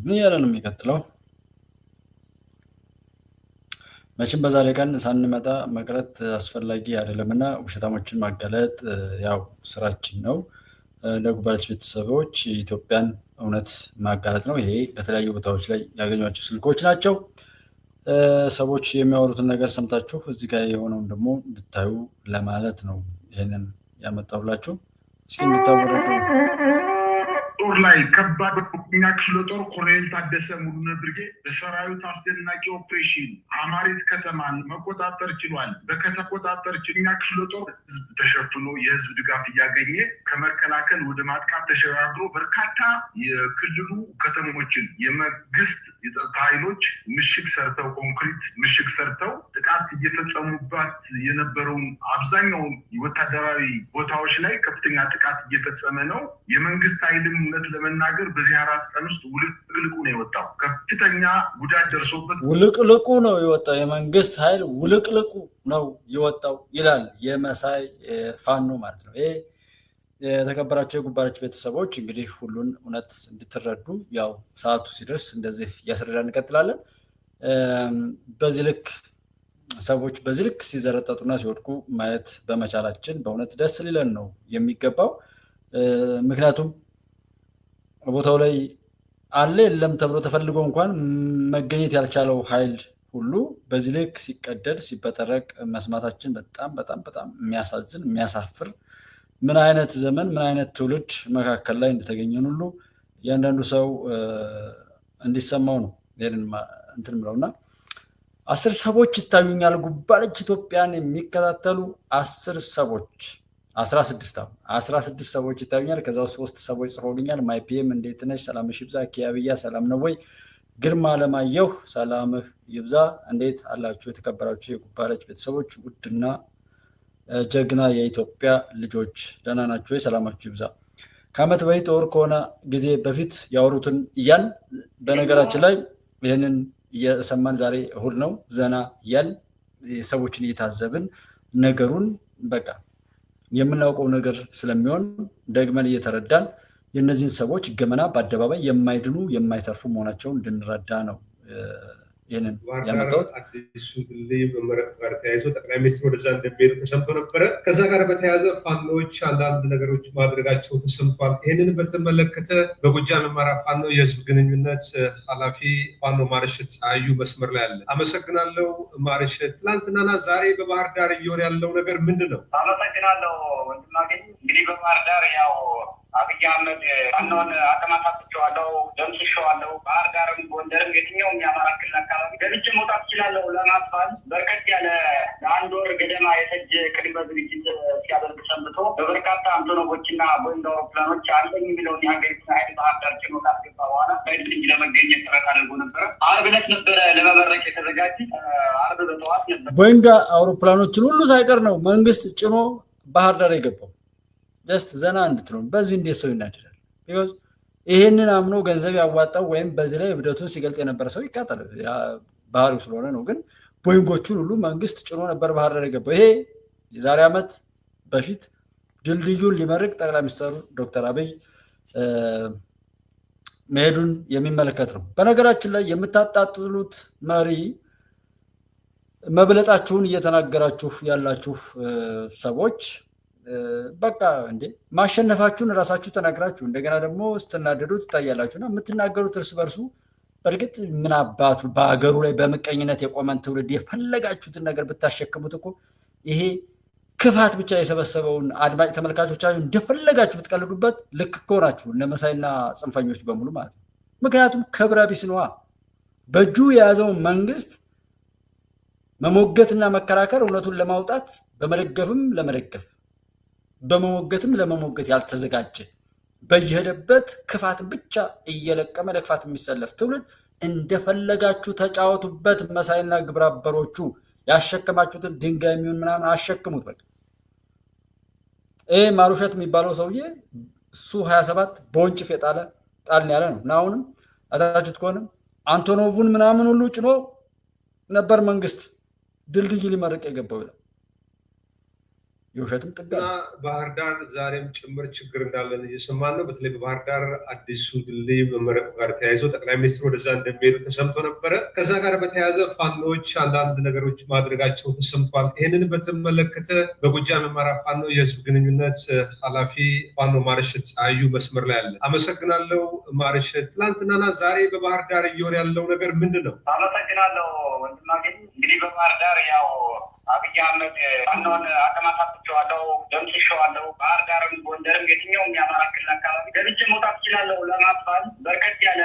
እያለ ነው የሚቀጥለው። መቼም በዛሬ ቀን ሳንመጣ መቅረት አስፈላጊ አይደለምና ውሸታሞችን ማጋለጥ ያው ስራችን ነው። ለጉባኤ ቤተሰቦች ኢትዮጵያን እውነት ማጋለጥ ነው። ይሄ በተለያዩ ቦታዎች ላይ ያገኟቸው ስልኮች ናቸው። ሰዎች የሚያወሩትን ነገር ሰምታችሁ እዚህ ጋር የሆነውን ደግሞ ብታዩ ለማለት ነው ይሄንን ያመጣሁላችሁ። እስኪ እንድታወረዱ ጦር ላይ ከባድ እኛ ክፍለ ጦር ኮሎኔል ታደሰ ሙሉነህ ብርጌድ በሰራዊት አስደናቂ ኦፕሬሽን አማሪት ከተማን መቆጣጠር ችሏል። በከተቆጣጠር እኛ ክፍለ ጦር ህዝብ ተሸፍኖ የህዝብ ድጋፍ እያገኘ ከመከላከል ወደ ማጥቃት ተሸጋግሮ በርካታ የክልሉ ከተሞችን የመንግስት የጸጥታ ኃይሎች ምሽግ ሰርተው ኮንክሪት ምሽግ ሰርተው ጥቃት እየፈጸሙባት የነበረውን አብዛኛውን ወታደራዊ ቦታዎች ላይ ከፍተኛ ጥቃት እየፈጸመ ነው። የመንግስት ኃይልም እውነት ለመናገር በዚህ 4 ቀን ውስጥ ውልቅልቁ ነው የወጣው። ከፍተኛ ጉዳት ደርሶበት ውልቅልቁ ነው የወጣው። የመንግስት ኃይል ውልቅልቁ ነው የወጣው ይላል የመሳይ ፋኖ ማለት ነው። ይሄ የተከበራቸው የጉባኤ ቤተሰቦች እንግዲህ ሁሉን እውነት እንድትረዱ ያው ሰዓቱ ሲደርስ እንደዚህ እያስረዳን እንቀጥላለን። በዚህ ልክ ሰዎች በዚህ ልክ ሲዘረጠጡና ሲወድቁ ማየት በመቻላችን በእውነት ደስ ሊለን ነው የሚገባው። ምክንያቱም ቦታው ላይ አለ የለም ተብሎ ተፈልጎ እንኳን መገኘት ያልቻለው ኃይል ሁሉ በዚህ ልክ ሲቀደድ ሲበጠረቅ መስማታችን በጣም በጣም በጣም የሚያሳዝን የሚያሳፍር፣ ምን አይነት ዘመን ምን አይነት ትውልድ መካከል ላይ እንደተገኘን ሁሉ እያንዳንዱ ሰው እንዲሰማው ነው ይሄንን እንትን ብለውና 10 ሰዎች ይታዩኛል። ጉባኤ ኢትዮጵያን የሚከታተሉ 10 ሰዎች 16 ሰዎች ይታዩኛል። ከዛው 3 ሰዎች ጽፈውልኛል። ማይፒኤም እንዴት ነሽ? ሰላምሽ ይብዛ። ኪያብያ ሰላም ነው ወይ? ግርማ አለማየሁ ሰላምህ ይብዛ። እንዴት አላችሁ? የተከበራችሁ የጉባኤ ቤተሰቦች ውድና ጀግና የኢትዮጵያ ልጆች ደህና ናችሁ ወይ? ሰላማችሁ ይብዛ። ከዓመት በፊት ጦር ከሆነ ጊዜ በፊት ያወሩትን እያል በነገራችን ላይ ይህንን እየሰማን ዛሬ እሁድ ነው ዘና እያል ሰዎችን እየታዘብን ነገሩን በቃ የምናውቀው ነገር ስለሚሆን ደግመን እየተረዳን የእነዚህን ሰዎች ገመና በአደባባይ የማይድኑ የማይተርፉ መሆናቸውን እንድንረዳ ነው ይህንን ያመጣሁት። አዲሱ ድልድይ መመረቅ ጋር ተያይዞ ጠቅላይ ሚኒስትር ወደዛ እንደሚሄዱ ተሰምቶ ነበረ። ከዛ ጋር በተያያዘ ፋኖዎች አንዳንድ ነገሮች ማድረጋቸው ተሰምቷል። ይህንን በተመለከተ በጎጃም አማራ ፋኖ የህዝብ ግንኙነት ኃላፊ ፋኖ ማርሸት ፀሐዩ መስመር ላይ አለ። አመሰግናለሁ ማርሸት። ትናንትናና ዛሬ በባህር ዳር እየሆነ ያለው ነገር ምንድን ነው? አመሰግናለሁ ወንድማገኝ። እንግዲህ በባህር ዳር ያው አብይ አህመድ ፋኖን አጠማታቸዋለሁ፣ ደምስሸዋለሁ። ባህር ዳርም ጎንደርም የትኛውም የአማራ ክልል አካባቢ ገብቼ መውጣት እችላለሁ ለማስባል በርከት ያለ ለአንድ ወር ገደማ የፈጀ ቅድመ ዝግጅት ሲያደርግ ሰንብቶ በበርካታ አንቶኖቮችና ቦይንግ አውሮፕላኖች አለኝ የሚለውን የሀገሪቱን ኃይል ባህር ዳር ጭኖ ካስገባ በኋላ በድልድይ ለመገኘት ጥረት አድርጎ ነበረ። ዓርብ ዕለት ነበረ ለመመረቅ የተዘጋጀ። ዓርብ በጠዋት ነበር ቦይንግ አውሮፕላኖችን ሁሉ ሳይቀር ነው መንግስት ጭኖ ባህር ዳር የገባው። ጀስት ዘና እንድትሉ። በዚህ እንዴት ሰው ይናደዳል? ቢኮዝ ይሄንን አምኖ ገንዘብ ያዋጣው ወይም በዚህ ላይ እብደቱን ሲገልጽ የነበረ ሰው ይቃጠል ባህሪው ስለሆነ ነው። ግን ቦይንጎቹን ሁሉ መንግስት ጭኖ ነበር ባህር ዳር የገባው። ይሄ የዛሬ ዓመት በፊት ድልድዩን ሊመርቅ ጠቅላይ ሚኒስትሩ ዶክተር አብይ መሄዱን የሚመለከት ነው። በነገራችን ላይ የምታጣጥሉት መሪ መብለጣችሁን እየተናገራችሁ ያላችሁ ሰዎች በቃ እንዴ ማሸነፋችሁን ራሳችሁ ተናግራችሁ እንደገና ደግሞ ስትናደዱ ትታያላችሁና የምትናገሩት እርስ በርሱ በእርግጥ ምን አባቱ በአገሩ ላይ በምቀኝነት የቆመን ትውልድ የፈለጋችሁትን ነገር ብታሸክሙት እኮ ይሄ ክፋት ብቻ የሰበሰበውን አድማጭ ተመልካቾቻችሁ እንደፈለጋችሁ ብትቀልዱበት ልክ እኮ ናችሁ እነ መሳይና ጽንፈኞች በሙሉ ማለት ነው። ምክንያቱም ክብረ ቢስ ነዋ። በእጁ የያዘውን መንግስት መሞገትና መከራከር እውነቱን ለማውጣት በመደገፍም ለመደገፍ በመሞገትም ለመሞገት ያልተዘጋጀ በየሄደበት ክፋት ብቻ እየለቀመ ለክፋት የሚሰለፍ ትውልድ እንደፈለጋችሁ ተጫወቱበት። መሳይና ግብረ አበሮቹ ያሸከማችሁትን ድንጋይ የሚሆን ምናምን አሸክሙት። በቃ ይሄ ማሩሸት የሚባለው ሰውዬ እሱ 27 በወንጭፍ የጣለ ጣልን ያለ ነው እና አሁንም አታችሁት ከሆነ አንቶኖቭን ምናምን ሁሉ ጭኖ ነበር መንግስት ድልድይ ሊመርቅ የገባው ይላል። የውሸትም ጥጋ ባህር ዳር ዛሬም ጭምር ችግር እንዳለን እየሰማን ነው። በተለይ በባህር ዳር አዲሱ ድልድይ መመረቁ ጋር ተያይዞ ጠቅላይ ሚኒስትር ወደዛ እንደሚሄዱ ተሰምቶ ነበረ። ከዛ ጋር በተያያዘ ፋኖች አንዳንድ ነገሮች ማድረጋቸው ተሰምቷል። ይህንን በተመለከተ በጎጃም አማራ ፋኖ የህዝብ ግንኙነት ኃላፊ ፋኖ ማርሸት ፀሐዩ መስመር ላይ አለ። አመሰግናለሁ ማርሸት። ትላንትናና ዛሬ በባህር ዳር እየሆነ ያለው ነገር ምንድን ነው? አመሰግናለሁ ወንድማገኝ። እንግዲህ በባህር ዳር ያው አብይ አህመድ ፋኖን አጠማታቸዋለሁ፣ ደምስሸዋለሁ። ባህር ዳርም ጎንደርም የትኛውም የአማራ ክልል አካባቢ ገብቼ መውጣት እችላለሁ ለማስባል በርከት ያለ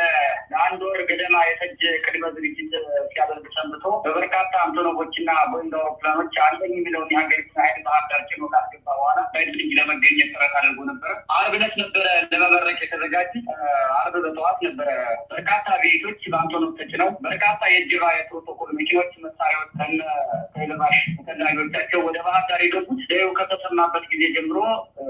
ለአንድ ወር ገደማ የፈጀ ቅድመ ዝግጅት ሲያደርግ ሰንብቶ በበርካታ አንቶኖቮችና ቦይንግ አውሮፕላኖች አለኝ የሚለውን የሀገሪቱን ኃይል ባህር ዳር ጭኖ ካስገባ በኋላ በድልድይ ለመገኘት ጥረት አድርጎ ነበረ። አርብ ዕለት ነበረ ለመመረቅ የተዘጋጀ። አርብ በጠዋት ነበረ በርካታ ቤቶች በአንቶኖቭ ተጭነው በርካታ የእጅባ የፕሮቶኮል መኪኖች መሳሪያዎች ተለባሽ ተከላዮቻቸው ወደ ባህር ዳር የገቡት ደው ከተሰማበት ጊዜ ጀምሮ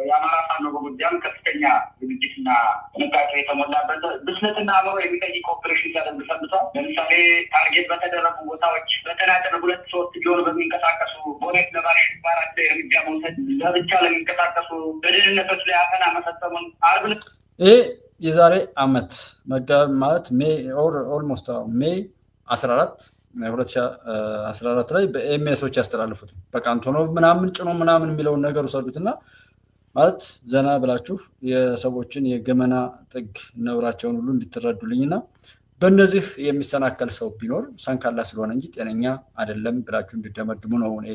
የአማራ ፋኖ በጎጃም ከፍተኛ ዝግጅትና ጥንቃቄ የተሞላበት ብስለትና አእምሮ የሚጠይቅ ኦፕሬሽን ሲያደርግ ሰንብቷል። ለምሳሌ ታርጌት በተደረጉ ቦታዎች በተናጠል 2-3 ቢሆኑ በሚንቀሳቀሱ ቦኔት ለባሽ ባራት እርምጃ መውሰድ፣ ለብቻ ለሚንቀሳቀሱ በደህንነቶች ላይ አፈና መፈጸሙን አርብ ይህ የዛሬ ዓመት ማለት ኦልሞስት ሜይ 14 2014 ላይ በኤምኤሶች ያስተላልፉት በቃ አንቶኖቭ ምናምን ጭኖ ምናምን የሚለውን ነገር ወሰዱትና ማለት ዘና ብላችሁ የሰዎችን የገመና ጥግ ነውራቸውን ሁሉ እንድትረዱልኝና በእነዚህ የሚሰናከል ሰው ቢኖር ሰንካላ ስለሆነ እንጂ ጤነኛ አይደለም ብላችሁ እንድደመድሙ ነው። እኔ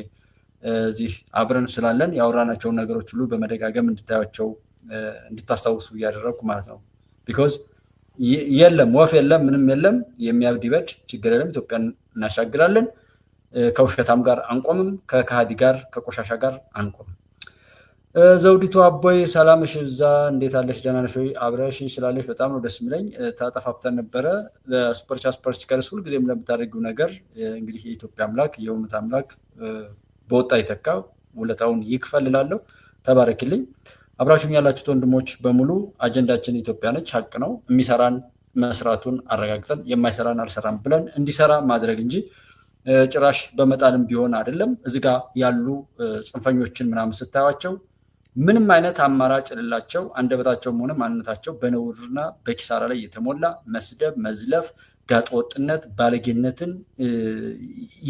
እዚህ አብረን ስላለን ያወራናቸውን ነገሮች ሁሉ በመደጋገም እንድታያቸው እንድታስታውሱ እያደረግኩ ማለት ነው። ቢኮዝ የለም ወፍ የለም ምንም የለም፣ የሚያብድ ይበድ፣ ችግር የለም፣ ኢትዮጵያን እናሻግራለን። ከውሸታም ጋር አንቆምም፣ ከካሃዲ ጋር ከቆሻሻ ጋር አንቆምም። ዘውዲቱ አቦይ ሰላምሽ እዛ እንዴት አለሽ? ደህና ነሽ ወይ? አብረሽኝ ስላለሽ በጣም ነው ደስ የሚለኝ። ተጠፋፍተን ነበረ። በሱፐር ቻት ሱፐር ስቲከርስ ሁልጊዜም ለምታደርጊው ነገር እንግዲህ የኢትዮጵያ አምላክ የእውነት አምላክ በወጣ ይተካ፣ ውለታውን ይክፈል እላለሁ። ተባረክልኝ። አብራችሁኝ ያላችሁት ወንድሞች በሙሉ አጀንዳችን ኢትዮጵያ ነች፣ ሀቅ ነው። የሚሰራን መስራቱን አረጋግጠን የማይሰራን አልሰራም ብለን እንዲሰራ ማድረግ እንጂ ጭራሽ በመጣልም ቢሆን አይደለም። እዚህ ጋር ያሉ ጽንፈኞችን ምናምን ስታዩቸው ምንም አይነት አማራጭ የሌላቸው አንደበታቸውም ሆነ ማንነታቸው በነውርና በኪሳራ ላይ የተሞላ መስደብ፣ መዝለፍ፣ ጋጠወጥነት፣ ባለጌነትን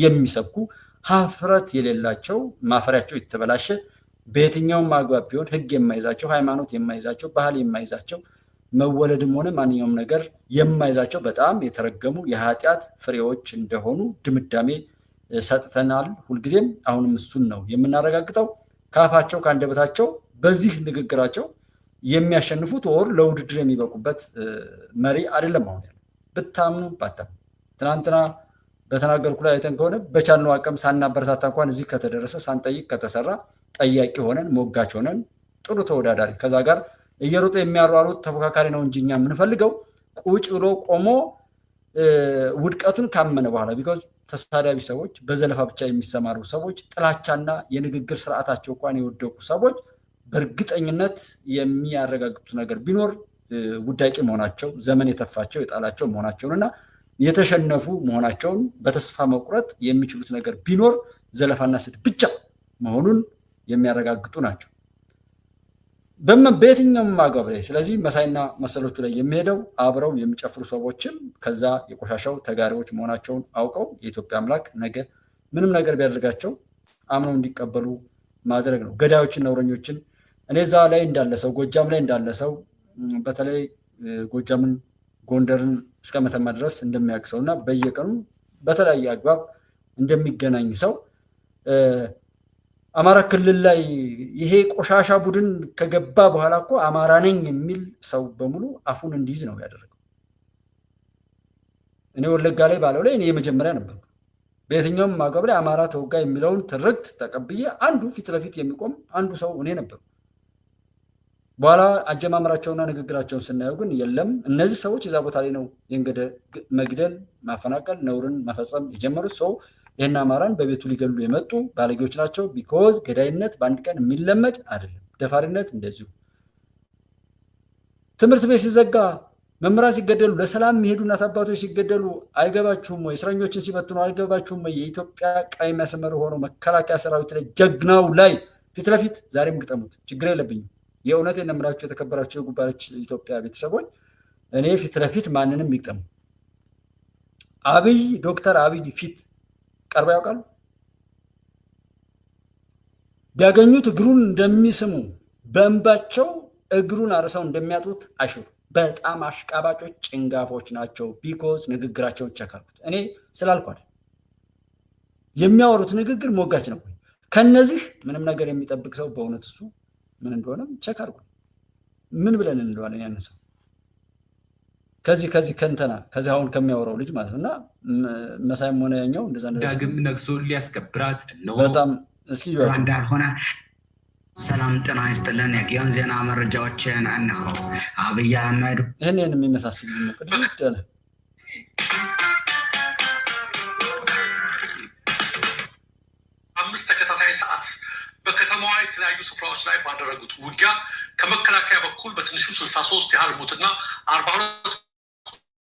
የሚሰብኩ ሀፍረት የሌላቸው ማፈሪያቸው የተበላሸ በየትኛውም አግባብ ቢሆን ህግ የማይዛቸው ሃይማኖት የማይዛቸው ባህል የማይዛቸው መወለድም ሆነ ማንኛውም ነገር የማይዛቸው በጣም የተረገሙ የኃጢአት ፍሬዎች እንደሆኑ ድምዳሜ ሰጥተናል ሁልጊዜም። አሁንም እሱን ነው የምናረጋግጠው። ካፋቸው ከአንደበታቸው በዚህ ንግግራቸው የሚያሸንፉት ወር ለውድድር የሚበቁበት መሪ አይደለም። አሁን ያለው ብታምኑ ባታምኑ ትናንትና በተናገርኩ ላይ አይተን ከሆነ በቻልነው አቅም ሳናበረታታ እንኳን እዚህ ከተደረሰ ሳንጠይቅ ከተሰራ ጠያቂ ሆነን ሞጋች ሆነን ጥሩ ተወዳዳሪ ከዛ ጋር እየሮጠ የሚያሯሩት ተፎካካሪ ነው እንጂ እኛ የምንፈልገው ቁጭ ብሎ ቆሞ ውድቀቱን ካመነ በኋላ ቢኮዝ ተሳዳቢ ሰዎች፣ በዘለፋ ብቻ የሚሰማሩ ሰዎች፣ ጥላቻና የንግግር ስርዓታቸው እንኳን የወደቁ ሰዎች በእርግጠኝነት የሚያረጋግጡት ነገር ቢኖር ውዳቂ መሆናቸው፣ ዘመን የተፋቸው የጣላቸው መሆናቸውንና የተሸነፉ መሆናቸውን በተስፋ መቁረጥ የሚችሉት ነገር ቢኖር ዘለፋና ስድብ ብቻ መሆኑን የሚያረጋግጡ ናቸው በየትኛውም አግባብ ላይ። ስለዚህ መሳይና መሰሎቹ ላይ የሚሄደው አብረው የሚጨፍሩ ሰዎችም ከዛ የቆሻሻው ተጋሪዎች መሆናቸውን አውቀው የኢትዮጵያ አምላክ ነገ ምንም ነገር ቢያደርጋቸው አምነው እንዲቀበሉ ማድረግ ነው። ገዳዮችን፣ ነውረኞችን እኔ እዛ ላይ እንዳለ ሰው ጎጃም ላይ እንዳለ ሰው በተለይ ጎጃምን ጎንደርን እስከ መተማ ድረስ እንደሚያውቅ ሰው እና በየቀኑ በተለያየ አግባብ እንደሚገናኝ ሰው አማራ ክልል ላይ ይሄ ቆሻሻ ቡድን ከገባ በኋላ እኮ አማራ ነኝ የሚል ሰው በሙሉ አፉን እንዲይዝ ነው ያደረገው። እኔ ወለጋ ላይ ባለው ላይ እኔ የመጀመሪያ ነበርኩ። በየትኛውም አግባብ ላይ አማራ ተወጋ የሚለውን ትርክት ተቀብዬ አንዱ ፊት ለፊት የሚቆም አንዱ ሰው እኔ ነበርኩ። በኋላ አጀማመራቸውና ንግግራቸውን ስናየው ግን የለም እነዚህ ሰዎች እዛ ቦታ ላይ ነው የእንገደ መግደል፣ ማፈናቀል፣ ነውርን መፈጸም የጀመሩት። ሰው ይህን አማራን በቤቱ ሊገሉ የመጡ ባለጌዎች ናቸው። ቢኮዝ ገዳይነት በአንድ ቀን የሚለመድ አይደለም። ደፋሪነት እንደዚሁ። ትምህርት ቤት ሲዘጋ፣ መምህራን ሲገደሉ፣ ለሰላም የሚሄዱ እናት አባቶች ሲገደሉ አይገባችሁም ወይ? እስረኞችን ሲበትኑ አይገባችሁም ወይ? የኢትዮጵያ ቀይ መስመር ሆኖ መከላከያ ሰራዊት ላይ ጀግናው ላይ ፊት ለፊት ዛሬም ግጠሙት፣ ችግር የለብኝም። የእውነቴን ነው የምላችሁ የተከበራችሁ የጉባለች ኢትዮጵያ ቤተሰቦች፣ እኔ ፊት ለፊት ማንንም ይግጠሙ። አብይ ዶክተር አብይ ፊት ቀርበው ያውቃሉ? ቢያገኙት እግሩን እንደሚስሙ በእንባቸው እግሩን አርሰው እንደሚያጡት አይሽሩ። በጣም አሽቃባጮች ጭንጋፎች ናቸው። ቢኮዝ ንግግራቸውን ቸካኩት። እኔ ስላልኳል የሚያወሩት ንግግር ሞጋች ነው። ከነዚህ ምንም ነገር የሚጠብቅ ሰው በእውነት እሱ ምን እንደሆነም ቸክ አድርጉ። ምን ብለን እንለዋለን ያን ሰው ከዚህ ከንተና ከዚህ አሁን ከሚያወራው ልጅ ማለት ነውና መሳይም ሆነ ያኛው እንደዛ ዳግም ነግሶ ሊያስከብራት ነው። በጣም እስኪ ይወጣ እንዳልሆነ ሰላም ጤና ይስጥልን። የጊዮን ዜና መረጃዎችን እነሆ። አብይ አህመድ ይህንን የሚመሳሰል ዝም ቅድም ይደለ 5 ተከታታይ ሰዓት በከተማዋ የተለያዩ ስፍራዎች ላይ ባደረጉት ውጊያ ከመከላከያ በኩል በትንሹ 63 ያህል ሞትና 42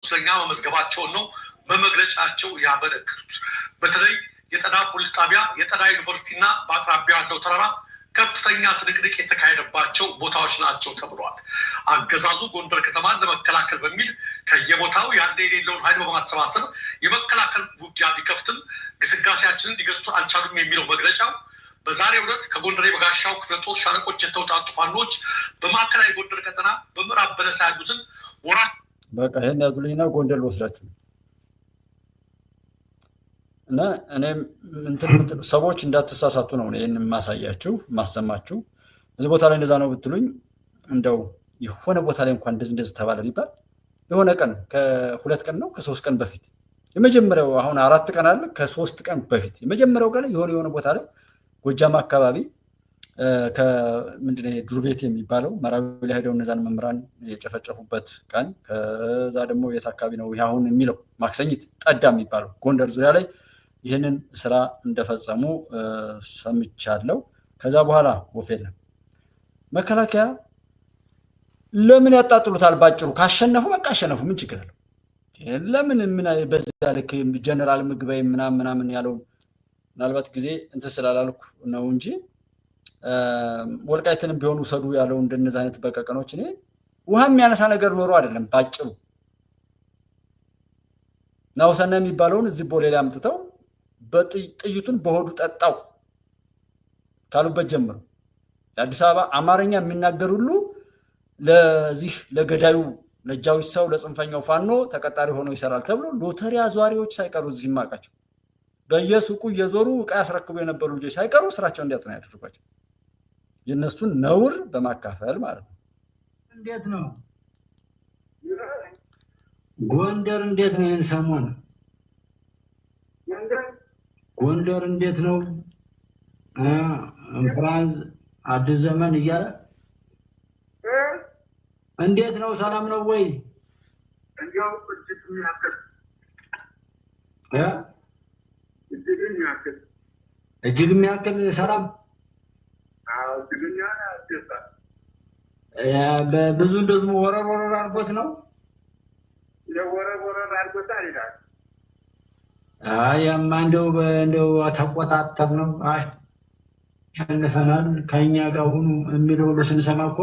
ቁስለኛ መመዝገባቸውን ነው በመግለጫቸው ያበረከቱት። በተለይ የጠና ፖሊስ ጣቢያ፣ የጠና ዩኒቨርሲቲና በአቅራቢያ ያለው ተራራ ከፍተኛ ትንቅንቅ የተካሄደባቸው ቦታዎች ናቸው ተብሏል። አገዛዙ ጎንደር ከተማን ለመከላከል በሚል ከየቦታው ያለ የሌለውን ኃይል በማሰባሰብ የመከላከል ውጊያ ቢከፍትም ግስጋሴያችንን ሊገቱት አልቻሉም የሚለው መግለጫው በዛሬው ዕለት ከጎንደር የበጋሻው ክፍለ ጦር ሻለቆች የተውጣጡ ፋኖች በማዕከላዊ ጎንደር ቀጠና በምዕራብ በለሳ ያሉትን ወራት በቃ ይሄን ያዙልኝና ጎንደር ልወስዳችሁ እና እኔም ሰዎች እንዳትሳሳቱ ነው ይሄን ማሳያችሁ ማሰማችሁ። እዚህ ቦታ ላይ እንደዛ ነው ብትሉኝ እንደው የሆነ ቦታ ላይ እንኳን እንደዚህ ተባለ ቢባል የሆነ ቀን ከ2 ቀን ነው ከ3 ቀን በፊት የመጀመሪያው አሁን 4 ቀን አለ ከ3 ቀን በፊት የመጀመሪያው ቀን የሆነ ቦታ ላይ ጎጃም አካባቢ ከምንድነው ዱር ቤት የሚባለው መራዊ ላይ ሄደው እነዛን መምራን የጨፈጨፉበት ቀን ከዛ ደግሞ የት አካባቢ ነው ይሄ አሁን የሚለው ማክሰኝት ጠዳ የሚባለው ጎንደር ዙሪያ ላይ ይህንን ስራ እንደፈጸሙ ሰምቻለሁ። ከዛ በኋላ ወፌለም መከላከያ ለምን ያጣጥሉታል? ባጭሩ ካሸነፉ በቃ አሸነፉ፣ ምን ችግር አለው? ለምን ምን በዛ ልክ ጀነራል ምግበይ ምናምን ያለው ምናልባት ጊዜ እንትን ስላላልኩ ነው እንጂ ወልቃይትንም ቢሆኑ ሰዱ ያለው እንደነዛ አይነት በቀቀኖች እኔ ውሃ የሚያነሳ ነገር ኖሮ አይደለም። ባጭሩ ናውሰና የሚባለውን እዚህ ቦሌ ላይ አምጥተው በጥይቱን በሆዱ ጠጣው ካሉበት ጀምሮ የአዲስ አበባ አማርኛ የሚናገር ሁሉ ለዚህ ለገዳዩ ለጃዊት ሰው ለጽንፈኛው ፋኖ ተቀጣሪ ሆኖ ይሰራል ተብሎ ሎተሪ አዟሪዎች ሳይቀሩ እዚህ ማቃቸው በየሱቁ እየዞሩ ዕቃ ያስረክቡ የነበሩ ልጆች ሳይቀሩ ስራቸው እንዲያጡ ነው ያደረጓቸው። የነሱን ነውር በማካፈል ማለት ነው። እንዴት ነው ጎንደር? እንዴት ነው ሰሞን ጎንደር እንዴት ነው? ፍራንስ አዲስ ዘመን እያለ እንዴት ነው? ሰላም ነው ወይ? እንዲያው እጅግ የሚያክል ሰላም በብዙ እንደዝሞ ወረር አድርጎት ነው ወረር አድርጎታል ይላል። ያማ እንደው ተቆጣጠር ነው አሸንፈናል ከኛ ጋር ሁኑ የሚለው ስንሰማ እኮ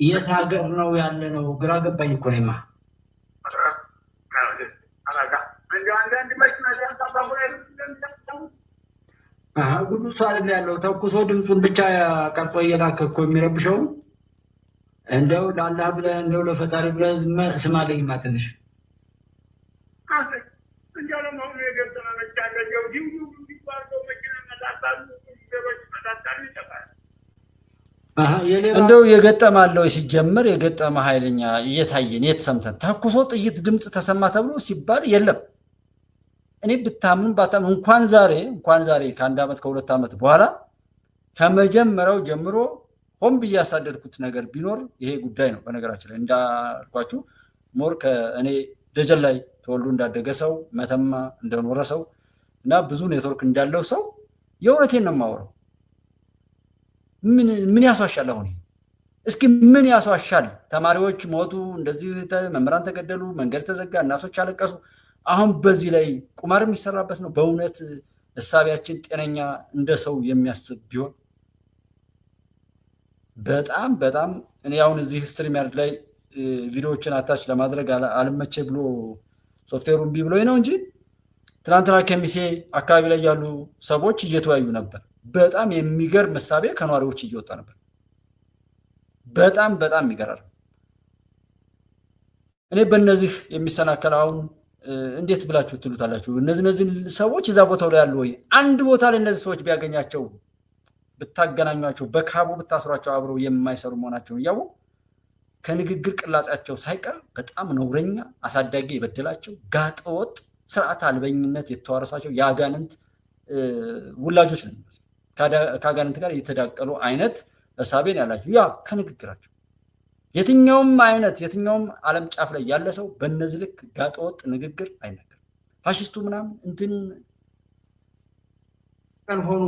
የት ሀገር ነው ያለ ነው ግራ ገባኝ እኮ እኔማ። ሁሉ ሳል ያለው ተኩሶ ድምፁን ብቻ ቀርጾ እየላከ እኮ የሚረብሸው እንደው ለአላህ ብለህ እንደው ለፈጣሪ ብለህ ስማለኝማ ትንሽ እንደው የገጠማለው ሲጀመር የገጠመ ኃይለኛ እየታየን የተሰምተን ተኩሶ ጥይት ድምጽ ተሰማ ተብሎ ሲባል የለም። እኔ ብታምኑ ባታምኑ እንኳን ዛሬ ከ1 ዓመት ከ2 ዓመት በኋላ ከመጀመሪያው ጀምሮ ሆን ብዬ ያሳደድኩት ነገር ቢኖር ይሄ ጉዳይ ነው። በነገራችን ላይ እንዳልኳችሁ ሞር ከእኔ ደጀን ላይ ተወልዶ እንዳደገ ሰው መተማ እንደኖረ ሰው እና ብዙ ኔትወርክ እንዳለው ሰው የእውነቴን ነው የማወራው። ምን ያስዋሻል? አሁን እስኪ ምን ያስዋሻል? ተማሪዎች ሞቱ፣ እንደዚህ መምህራን ተገደሉ፣ መንገድ ተዘጋ፣ እናቶች አለቀሱ። አሁን በዚህ ላይ ቁማር የሚሰራበት ነው። በእውነት እሳቢያችን ጤነኛ እንደ ሰው የሚያስብ ቢሆን በጣም እኔ አሁን እዚህ ስትሪም ያርድ ላይ ቪዲዮዎችን አታች ለማድረግ አልመቼ ብሎ ሶፍትዌሩን ቢ ብሎኝ ነው እንጂ ትናንትና ከሚሴ አካባቢ ላይ ያሉ ሰዎች እየተወያዩ ነበር። በጣም የሚገርም እሳቤ ከነዋሪዎች እየወጣ ነበር። በጣም የሚገራርም። እኔ በእነዚህ የሚሰናከል አሁን እንዴት ብላችሁ ትሉታላችሁ? እነዚህ ሰዎች እዛ ቦታው ላይ ያሉ ወይ አንድ ቦታ ላይ እነዚህ ሰዎች ቢያገኛቸው ብታገናኟቸው በካቡ ብታስሯቸው አብረው የማይሰሩ መሆናቸውን እያወቁ ከንግግር ቅላጻቸው ሳይቀር በጣም ነውረኛ አሳዳጊ የበደላቸው ጋጠወጥ ስርዓት አልበኝነት የተዋረሳቸው የአጋንንት ውላጆች ነው። ከአጋንንት ጋር የተዳቀሉ አይነት እሳቤን ያላቸው ያ ከንግግራቸው የትኛውም ዓለም ጫፍ ላይ ያለ ሰው በእነዚህ ልክ ጋጠወጥ ንግግር አይነገርም። ፋሽስቱ ምናምን እንትን ቀን ሆኖ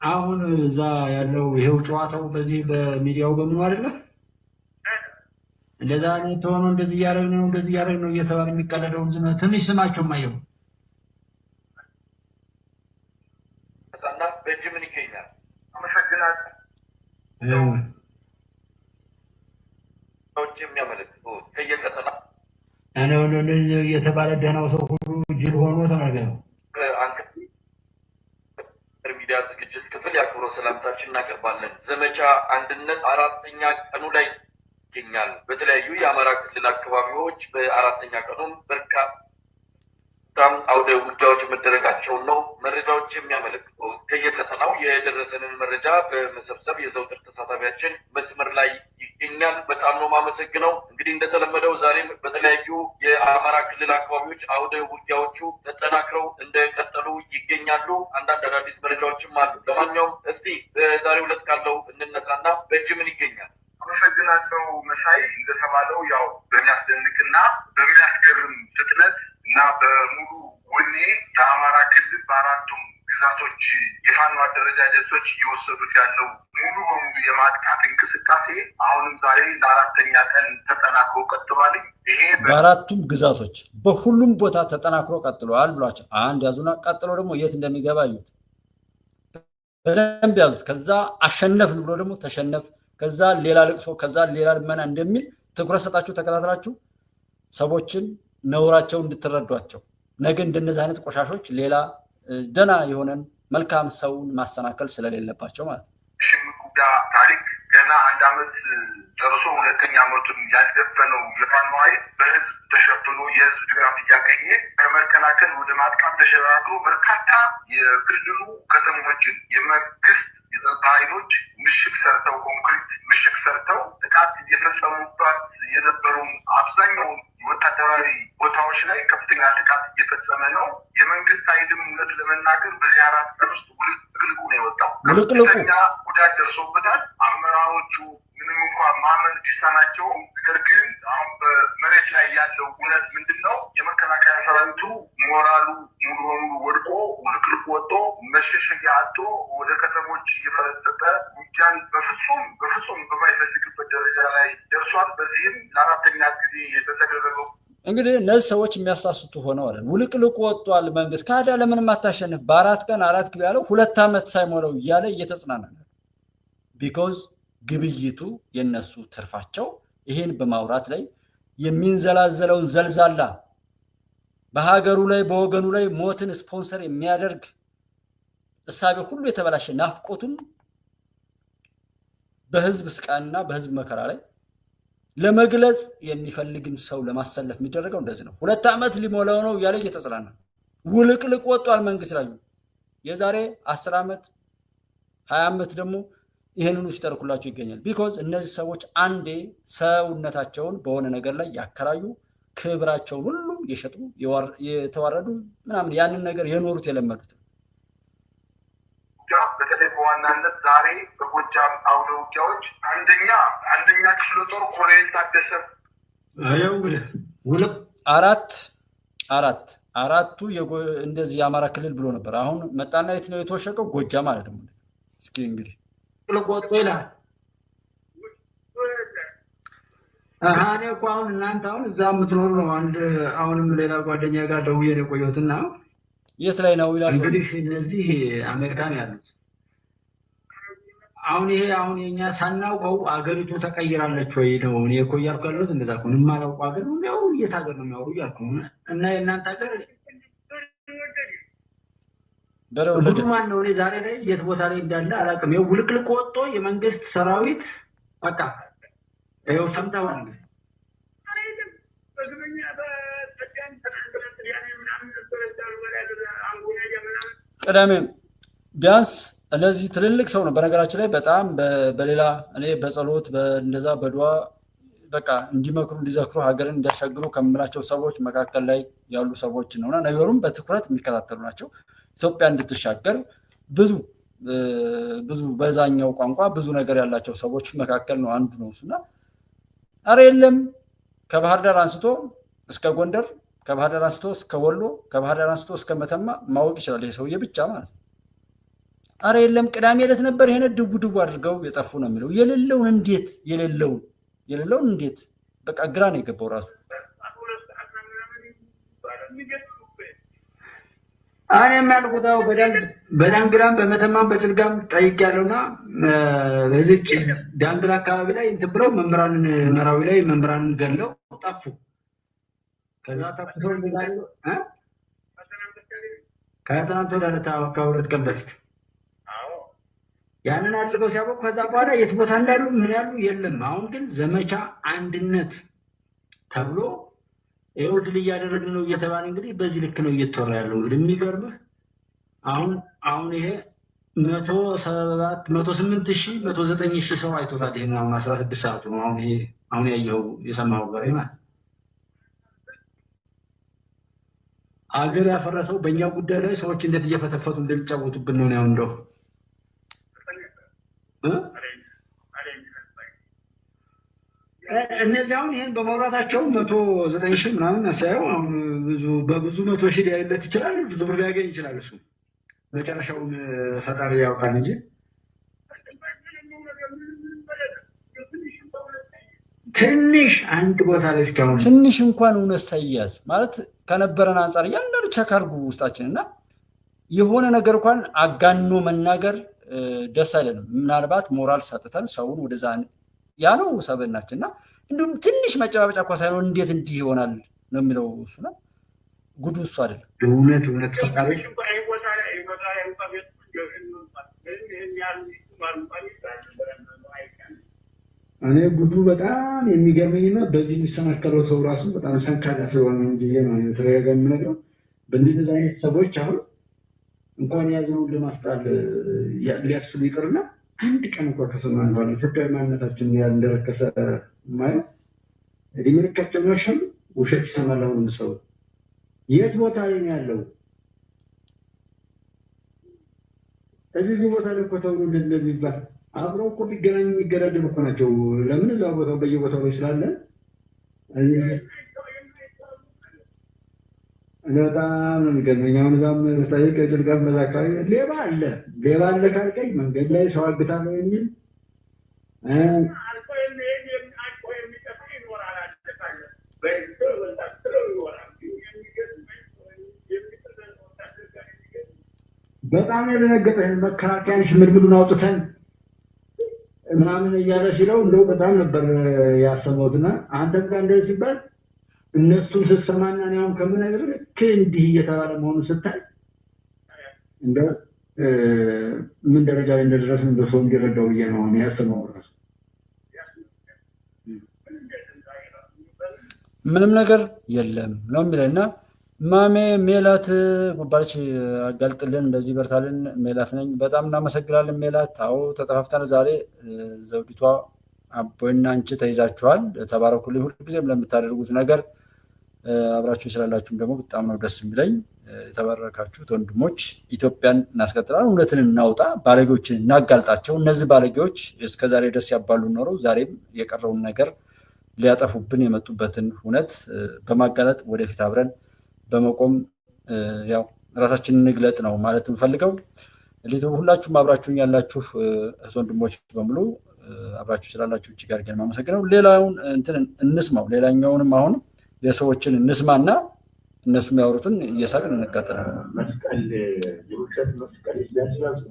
አሁን እዛ ያለው ይሄው ጨዋታው በዚህ በሚዲያው በምን አይደለ እንደዛ ነው ተሆኖ እንደዚህ ያደረግን ነው እየተባለ የሚቀለደውን ዝም ትንሽ ስማቸው ማየው እና በእጅ ምን ይገኛል? አመሰግናለሁ። ሰዎች የሚያመለክቱ ከየቀጠና እኔ እየተባለ ደህናው ሰው ሁሉ ጅል ሆኖ ተናገረው። ሚዲያ ዝግጅት ክፍል ያክብሮ ሰላምታችን እናቀርባለን። ዘመቻ አንድነት 4ኛ ቀኑ ላይ ይገኛል። በተለያዩ የአማራ ክልል አካባቢዎች በ4ኛ ቀኑም በርካታ አውደ ውጊያዎች መደረጋቸውን ነው መረጃዎች የሚያመለክቱ። ከየቀጠናው የደረሰንን መረጃ በመሰብሰብ የዘውትር ተሳታፊያችን መስመር ላይ ይገኛል። በጣም ነው ማመሰግነው። እንግዲህ እንደተለመደው ዛሬም በተለያዩ የአማራ ክልል አካባቢዎች አውደ ውጊያዎቹ ተጠናክረው እንደቀጠሉ ይገኛሉ። አንዳንድ አዳዲስ መረጃዎችም አሉ። ለማንኛውም እስቲ በዛሬው ዕለት ካለው እንነሳና በእጅ ምን ይገኛል? አመሰግናለሁ መሳይ። እንደተባለው ያው በሚያስደንቅና በሚያስገርም ፍጥነት እና በሙሉ ወኔ የአማራ ክልል በአራቱም ግዛቶች የፋኖ አደረጃጀቶች እየወሰዱት ያለው ሙሉ በሙሉ የማጥቃት እንቅስቃሴ አሁንም ዛሬ ለ4ኛ ቀን ተጠናክሮ ቀጥሏል። ይሄ በአራቱም ግዛቶች በሁሉም ቦታ ተጠናክሮ ቀጥሏል ብሏቸው አንድ ያዙና ቀጥሎ ደግሞ የት እንደሚገባ እዩት። በደንብ ያዙት። ከዛ አሸነፍን ብሎ ደግሞ ተሸነፍ፣ ከዛ ሌላ ልቅሶ፣ ከዛ ሌላ ልመና እንደሚል ትኩረት ሰጣችሁ ተከታተላችሁ ሰዎችን ነውራቸው እንድትረዷቸው ነገ እንደነዚህ አይነት ቆሻሾች ሌላ ደና የሆነን መልካም ሰውን ማሰናከል ስለሌለባቸው ማለት ነው። ሽምቁዳ ታሪክ ገና 1 ዓመት ጨርሶ 2ኛ ዓመቱን ያልደፈነው የፋኖ ኃይል በህዝብ ተሸፍኖ የህዝብ ድጋፍ እያገኘ ከመከላከል ወደ ማጥቃት ተሸጋግሮ በርካታ የክልሉ ከተሞችን የመንግስት የጸጥታ ኃይሎች ምሽግ ሰርተው ኮንክሪት ምሽግ ሰርተው ጥቃት እየፈጸሙባት የነበሩን አብዛኛውን ወታደራዊ ቦታዎች ላይ ከፍተኛ ጥቃት እየፈጸመ ነው። የመንግስት ኃይልም እውነት ለመናገር በዚህ 4 ቀን ውስጥ ውልቅልቁ ነው የወጣው። ከፍተኛ ጉዳት ደርሶበታል። አመራሮቹ ምንም እንኳን ማመን ቢሳናቸውም ነገር ግን አሁን በመሬት ላይ ያለው እውነት ምንድን ነው? የመከላከያ ሰራዊቱ ሞራሉ ሙሉ በሙሉ ወድቆ ውልቅልቁ ወጥቶ መሸሸጊያ አጥቶ ወደ ከተሞች እየፈረጠጠ ውጊያን በፍጹም በማይፈልግበት ደረጃ ላይ ደርሷል። በዚህም ለ4ኛ ጊዜ የተደረገው እንግዲህ እነዚህ ሰዎች የሚያሳስቱ ሆነው አይደል? ውልቅልቁ ወጥቷል መንግስት ካዳ ለምን ማታሸንፍ በ4 ቀን 4 ግብ ያለው 2 ዓመት ሳይሞላው እያለ እየተጽናና ነው። ቢኮዝ ግብይቱ የነሱ ትርፋቸው ይሄን በማውራት ላይ የሚንዘላዘለውን ዘልዛላ በሀገሩ ላይ በወገኑ ላይ ሞትን ስፖንሰር የሚያደርግ እሳቤ ሁሉ የተበላሸ ናፍቆቱን በህዝብ ስቃይና በህዝብ መከራ ላይ ለመግለጽ የሚፈልግን ሰው ለማሰለፍ የሚደረገው እንደዚህ ነው። 2 ዓመት ሊሞላው ነው እያለ እየተጽናና ውልቅልቅ ወጥቷል መንግስት ላይ የዛሬ 10 ዓመት 20 ዓመት ደግሞ ይሄንኑ ሲተርኩላቸው ይገኛል። ቢኮዝ እነዚህ ሰዎች አንዴ ሰውነታቸውን በሆነ ነገር ላይ ያከራዩ ክብራቸውን ሁሉ የሸጡ የተዋረዱ ምናምን ያንን ነገር የኖሩት የለመዱት በተለይ በዋናነት ዛሬ በጎጃም አውደ ውጊያዎች አንደኛ ክፍለ ጦር ኮሎኔል ታደሰ አራቱ እንደዚህ የአማራ ክልል ብሎ ነበር። አሁን መጣና የት ነው የተወሸቀው? ጎጃም ማለት ደግሞ እስኪ እንግዲህ ለቆጦ ይላል። እኔ እኮ አሁን እናንተ አሁን እዛ የምትኖሩ ነው። አሁንም ሌላ ጓደኛ ጋር ደውዬ ነው የቆየሁትና የት ላይ ነው ይላል። እንግዲህ እነዚህ አሜሪካን ያሉት አሁን የኛ ሳናውቀው አገሪቱ ተቀይራለች ወይ ነው እኔ እኮ እያልኩ ያለሁት። እንደዛ እኮ የማላውቀው አገር ነው ያው የት ሀገር ነው የሚያወሩ እያልኩ እና የእናንተ ሀገር ብዙ ማን ነው እኔ ዛሬ ላይ የት ቦታ ላይ እንዳለ አላውቅም። ይኸው ውልቅልቅ ወጥቶ የመንግስት ሰራዊት በቃ ይኸው ሰምተዋል። ቅዳሜ ቢያንስ እነዚህ ትልልቅ ሰው ነው በነገራችን ላይ በጣም በሌላ እኔ በጸሎት እንደዛ በዱዓ በቃ እንዲመክሩ እንዲዘክሩ ሀገርን እንዲያሻግሩ ከምላቸው ሰዎች መካከል ላይ ያሉ ሰዎች ነውና ነገሩን በትኩረት የሚከታተሉ ናቸው። ኢትዮጵያ እንድትሻገር ብዙ በዛኛው ቋንቋ ብዙ ነገር ያላቸው ሰዎች መካከል ነው አንዱ ነው እሱና አረ የለም ከባህር ዳር አንስቶ እስከ ጎንደር፣ ከባህር ዳር አንስቶ እስከ ወሎ፣ ከባህር ዳር አንስቶ እስከ መተማ ማወቅ ይችላል ይሄ ሰውዬ ብቻ ማለት ነው። አረ የለም ቅዳሜ ዕለት ነበር ይሄን ድቡ አድርገው የጠፉ ነው የሚለው የሌለውን እንዴት በቃ ግራ ነው የገባው ራሱ። እኔ የሚያልኩታው በዳንግራም በመተማም በጭልጋም ጠይቄያለሁና በዚህ ዳንግራ አካባቢ ላይ እንትን ብለው መራዊ ላይ መምህራንን ገለው ጠፉ። ከዛ ተኩሰው እንደዛሬ ከትናንት ወዲያ ከሁለት ቀን በፊት ያንን አድርገው ሲያበቁ ከዛ በኋላ የት ቦታ እንዳሉ ምን ያሉ የለም። አሁን ግን ዘመቻ አንድነት ተብሎ ይኸው ድል እያደረግን ነው እየተባለ እንግዲህ በዚህ ልክ ነው እየተወራ ያለው። እንግዲህ የሚገርምህ አሁን ይሄ 108,000 ሰው አይቶታል። ይሄን አሁን 16 ሰዓቱ ነው አሁን ያየኸው የሰማኸው ጋር ማለት አገር ያፈረሰው በእኛ ጉዳይ ላይ ሰዎች እንዴት እየፈተፈቱ እንደሚጫወቱብን ነው ያው እንደው እነዚህ አሁን ይሄን በመውራታቸው 109,000 ምናምን አሳየው አሁን በብዙ 100,000 ሊያይለት ይችላል። ብዙ ብር ሊያገኝ ይችላል። እሱ መጨረሻውን ፈጣሪ ያውቃል እንጂ ትንሽ አንድ ቦታ ላይ እስካሁን ትንሽ እንኳን እውነት ሳይያዝ ማለት ከነበረን አንፃር ያንዳንዱ ቸክ አድርጉ ውስጣችንና የሆነ ነገር እንኳን አጋኖ መናገር ደስ አይለንም። ምናልባት ሞራል ሰጥተን ሰውን ወደዛ ያ ነው ሰበናችንና እንዲሁም ትንሽ መጨባበጫ እንኳን ሳይሆን እንዴት እንዲህ ይሆናል ነው የሚለው እሱ ነው ጉዱ እሱ አይደለም። እውነት ፈጣሪ እኔ ጉዱ በጣም የሚገርመኝና በዚህ የሚሰናከለው ሰው ራሱ በጣም ሰንካላ ስለሆነ እንጂ ነው የተረጋጋሚ ነገር በእንደዚህ አይነት ሰዎች አሁን እንኳን ያዘውን ለማስጣል ሊያስቡ ይቅርና አንድ ቀን እንኳን ከሰማን እንኳን ኢትዮጵያዊ ማንነታችን ያልደረከሰ ማለት ዲምርካቸው ነው ውሸት ይሰማል። አሁን ሰው የት ቦታ ላይ ነው ያለው? እዚህ ቦታ ላይ እኮ ተብሎ እንደዚህ ይባል አብረው እኮ ቢገናኙ የሚገዳደሉ እኮ ናቸው። ለምን እዛ ቦታው በየቦታው ላይ ስላለ በጣም ነው የሚገርመኝ። አሁን እዛም ሳይቀ ጭልጋም በዛ አካባቢ ሌባ አለ ካልከኝ መንገድ ላይ ሰው አግታለሁ የሚል በጣም የደነገጠ መከላከያን ሽምርምሩን አውጥተን ምናምን እያለ ሲለው እንደው በጣም ነበር ያሰበውትና አንተም ጋር እንደዚህ ሲባል እነሱን ስትሰማና ነው ከምነግር እንዲህ እየተባለ መሆኑን ስታይ እንደው ምን ደረጃ ላይ እንደደረስን በሰው እንዲረዳው ብዬ ነው ያሰበው። ምንም ነገር የለም ነው የሚለና ማሜ ሜላት ጉባለች አጋልጥልን እንደዚህ በርታልን። ሜላት ነኝ። በጣም እናመሰግናለን ሜላት። አዎ ተጠፋፍተን ዛሬ ዘውዲቷ አቦይና አንቺ ተይዛችኋል። ተባረኩልኝ ሁልጊዜም ለምታደርጉት ነገር አብራችሁ ስላላችሁም ደግሞ በጣም ነው ደስ የሚለኝ። የተባረካችሁት ወንድሞች ኢትዮጵያን እናስቀጥላለን። እውነትን እናውጣ፣ ባለጌዎችን እናጋልጣቸው። እነዚህ ባለጌዎች እስከዛሬ ድረስ ያባሉ ኖረው ዛሬም የቀረውን ነገር ሊያጠፉብን የመጡበትን እውነት በማጋለጥ ወደፊት አብረን በመቆም ያው ራሳችንን እንግለጥ ነው ማለት እንፈልገው። ሁላችሁም አብራችሁኝ ያላችሁ እህት ወንድሞች በሙሉ አብራችሁ ስላላችሁ እጅግ አድርገን ማመሰግነው። ሌላውን እንትን እንስማው። ሌላኛውንም አሁን የሰዎችን እንስማና እነሱ የሚያወሩትን እየሳቅን እንቀጥላለን። መስቀል የውሸት መስቀል እያስያዙ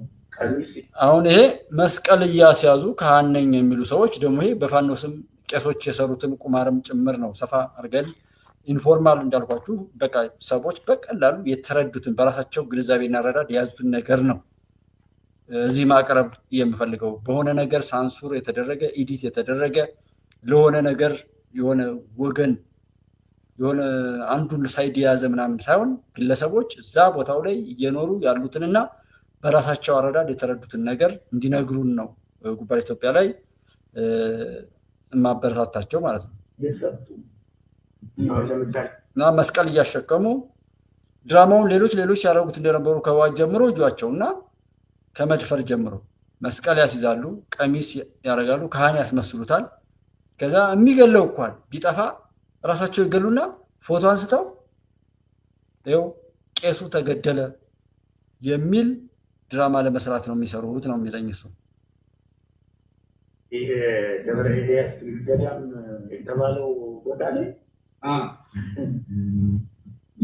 አሁን ይሄ መስቀል እያስያዙ ካህን ነኝ የሚሉ ሰዎች ደግሞ ይሄ በፋኖ ስም ቄሶች የሰሩትን ቁማርም ጭምር ነው። ሰፋ አድርገን ኢንፎርማል እንዳልኳችሁ በቃ ሰዎች በቀላሉ የተረዱትን በራሳቸው ግንዛቤና ረዳድ የያዙትን ነገር ነው እዚህ ማቅረብ የምፈልገው። በሆነ ነገር ሳንሱር የተደረገ ኢዲት የተደረገ ለሆነ ነገር የሆነ ወገን የሆነ አንዱን ሳይድ የያዘ ምናምን ሳይሆን ግለሰቦች እዛ ቦታው ላይ እየኖሩ ያሉትንና በራሳቸው አረዳድ የተረዱትን ነገር እንዲነግሩን ነው ጉባኤ ኢትዮጵያ ላይ ማበረታታቸው ማለት ነው። እና መስቀል እያሸከሙ ድራማውን ሌሎች ሲያደርጉት እንደነበሩ ከዋጅ ጀምሮ እጇቸውና ከመድፈር ጀምሮ መስቀል ያስይዛሉ፣ ቀሚስ ያደርጋሉ፣ ካህን ያስመስሉታል። ከዛ የሚገለው እንኳን ቢጠፋ ራሳቸው ይገሉና ፎቶ አንስተው ይኸው ቄሱ ተገደለ የሚል ድራማ ለመስራት ነው የሚሰሩት ነው የሚለኝ እሱ። ይሄ ደብረ ኤልያስ ገዳም የተባለው ቦታ ላይ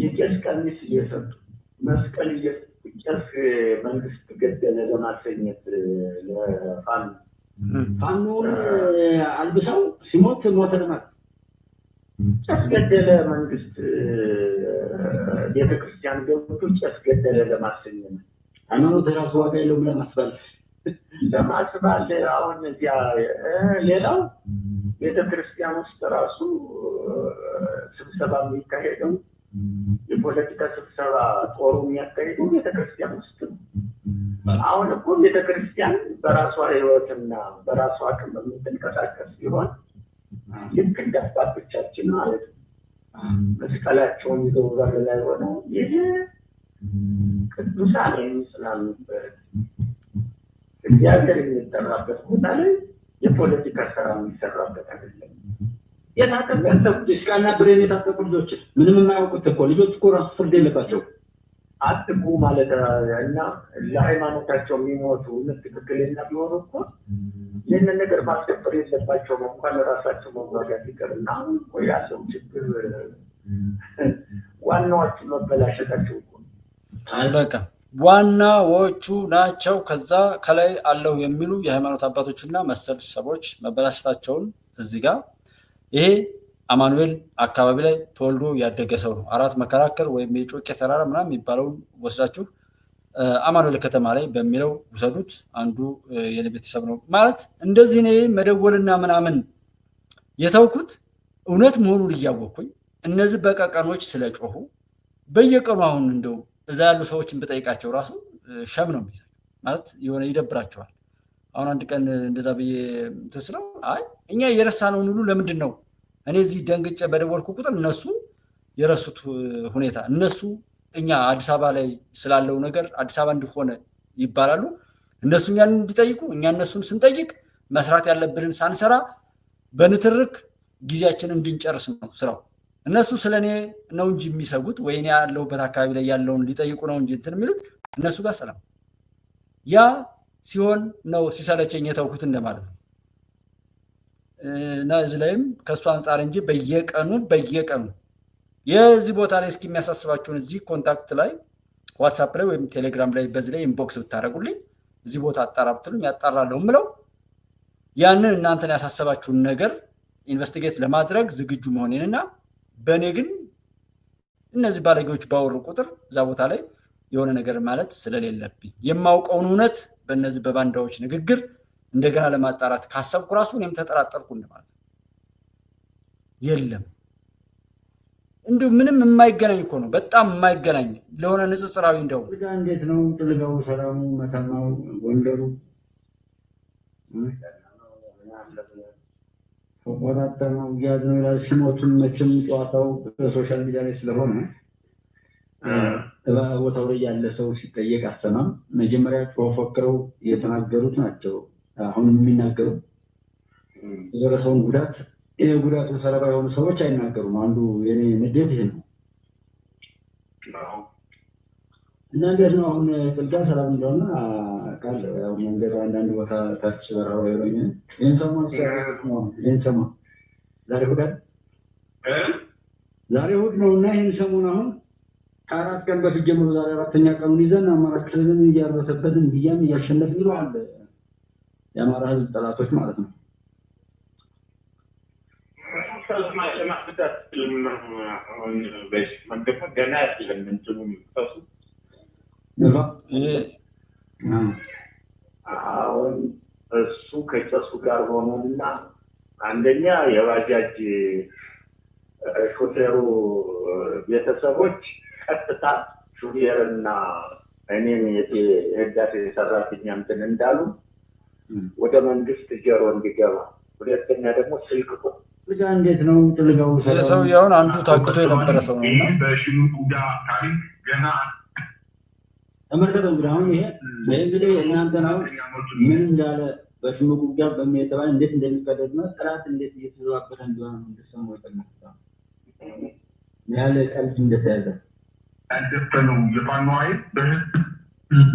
የቄስ ቀሚስ እየሰጡ መስቀል ቄስ መንግስት ገደለ ለማሰኘት ፋኖን አልብሰው ሲሞት ሞተ ልማት ቄስ ገደለ መንግስት ቤተክርስቲያን ገብቶ ቄስ ገደለ ለማሰኘት ሃይማኖት ራሱ ዋጋ የለውም ለማስባል አሁን እዚያ ሌላው ቤተክርስቲያን ውስጥ ራሱ ስብሰባ የሚካሄደው የፖለቲካ ስብሰባ ጦሩ የሚያካሄደው ቤተክርስቲያን ውስጥ ነው። አሁን እኮ ቤተክርስቲያን በራሷ ህይወትና በራሷ አቅም የምትንቀሳቀስ ሲሆን ልክ እንደ አባቶቻችን ማለት ነው መስቀላቸውን ይዘው በር ላይ ሆነው ይህ ቅዱሳን የሚስላሙበት እግዚአብሔር የሚጠራበት ቦታ ላይ የፖለቲካ ስራ የሚሰራበት አይደለም። የታጠቁ እስካና ብሬን የታጠቁ ልጆች ምንም የማያውቁት እኮ ልጆች እኮ ራሱ ፍርድ የለባቸው አጥቁ ማለት እና ለሃይማኖታቸው የሚሞቱ ትክክለኛ ቢሆኑ እኮ ይህንን ነገር ማስከበር የለባቸው እንኳን ራሳቸው መዋጋት ይቀርና እኮ ያለው ችግር ዋናዎቹ መበላሸታቸው እኮ በቃ ዋናዎቹ ናቸው። ከዛ ከላይ አለው የሚሉ የሃይማኖት አባቶችና መሰል ሰዎች መበላሸታቸውን እዚህ ጋር ይሄ አማኑኤል አካባቢ ላይ ተወልዶ ያደገ ሰው ነው። አራት መከራከር ወይም የጮቄ ተራራ ምናምን የሚባለውን ወስዳችሁ አማኑኤል ከተማ ላይ በሚለው ውሰዱት። አንዱ የኔ ቤተሰብ ነው ማለት እንደዚህ ነው። መደወልና ምናምን የተውኩት እውነት መሆኑን እያወቅኩኝ እነዚህ በቀቀኖች ስለጮሁ በየቀኑ አሁን እንደው እዛ ያሉ ሰዎችን በጠይቃቸው ራሱ ሸም ነው የሚይዛቸው ማለት የሆነ ይደብራቸዋል። አሁን አንድ ቀን እንደዛ ብዬ ተስለው አይ እኛ የረሳነውን ሁሉ ለምንድን ነው እኔ እዚህ ደንግጬ በደወልኩ ቁጥር እነሱ የረሱት ሁኔታ እነሱ እኛ አዲስ አበባ ላይ ስላለው ነገር አዲስ አበባ እንደሆነ ይባላሉ። እነሱ እኛን እንዲጠይቁ እኛ እነሱን ስንጠይቅ መስራት ያለብንን ሳንሰራ በንትርክ ጊዜያችንን እንድንጨርስ ነው ስራው። እነሱ ስለኔ ነው እንጂ የሚሰጉት ወይ እኔ ያለሁበት አካባቢ ላይ ያለውን ሊጠይቁ ነው እንጂ እንትን የሚሉት እነሱ ጋር ሰላም። ያ ሲሆን ነው ሲሰለቸኝ የተውኩት እንደማለት ነው። እና እዚህ ላይም ከእሱ አንጻር እንጂ በየቀኑ የዚህ ቦታ ላይ እስኪ የሚያሳስባችሁን እዚህ ኮንታክት ላይ ዋትሳፕ ላይ ወይም ቴሌግራም ላይ በዚህ ላይ ኢንቦክስ ብታደርጉልኝ እዚህ ቦታ አጣራ ብትሉኝ ያጣራለሁ የምለው ያንን እናንተን ያሳሰባችሁን ነገር ኢንቨስቲጌት ለማድረግ ዝግጁ መሆኔንና በእኔ ግን እነዚህ ባለጌዎች ባወሩ ቁጥር እዛ ቦታ ላይ የሆነ ነገር ማለት ስለሌለብኝ የማውቀውን እውነት በእነዚህ በባንዳዎች ንግግር እንደገና ለማጣራት ካሰብኩ ራሱ እኔም ተጠራጠርኩ ማለት የለም። እንዲሁ ምንም የማይገናኝ እኮ ነው፣ በጣም የማይገናኝ ለሆነ ንጽጽራዊ እንደው እንዴት ነው ጥልጋው፣ ሰላሙ፣ መተማው፣ ጎንደሩ ተቆጣጠረው ያዝ ነው ይላል። ሲሞቱን መቼም ጨዋታው በሶሻል ሚዲያ ላይ ስለሆነ ቦታው ላይ ያለ ሰው ሲጠየቅ አሰማም መጀመሪያ ፎክረው የተናገሩት ናቸው። አሁን የሚናገሩ የደረሰውን ጉዳት የጉዳቱ ሰለባ የሆኑ ሰዎች አይናገሩም። አንዱ የኔ ንዴት ይሄ ነው። እና እንዴት ነው አሁን ጥልጋ ሰላም እንደሆነ ቃል ያው መንገድ አንዳንድ ቦታ ታች በራው ይሮኝ ይሄን ሰሞን ዛሬ ጉዳት ዛሬ እሑድ ነው እና ይህን ሰሞን አሁን ከአራት ቀን በፊት ጀምሮ ዛሬ አራተኛ ቀኑን ይዘን አማራ ክልልን እያረሰበትን ብያም እያሸነፍን ይለዋል የአማራ ህዝብ ጠላቶች ማለት ነው። አሁን እሱ ከጨሱ ጋር ሆኖና አንደኛ የባጃጅ ሾፌሩ ቤተሰቦች ቀጥታ ሹፌርና እኔም የህዳሴ ሰራተኛ እንትን እንዳሉ ወደ መንግስት ጆሮ እንዲገባ፣ ሁለተኛ ደግሞ ስልክ ልጋ እንዴት ነው ጥልጋው ሰውየውን አንዱ ታግቶ የነበረ ሰው ነውና በሽኑቁጋ ታሪክ ገና ተመልከተው። እንግዲህ አሁን ይሄ እንግዲህ እናንተ ነው ምን እንዳለ በሽኑቁጋ በሚተባል እንዴት እንደሚቀደድና ጥራት እንዴት እየተዘዋበረ እንደሆነ እንደሰሙ ይተናገራል። ያለ ቀልድ እንደተያዘ ያልደፈነው የፋኖ ኃይል በህዝብ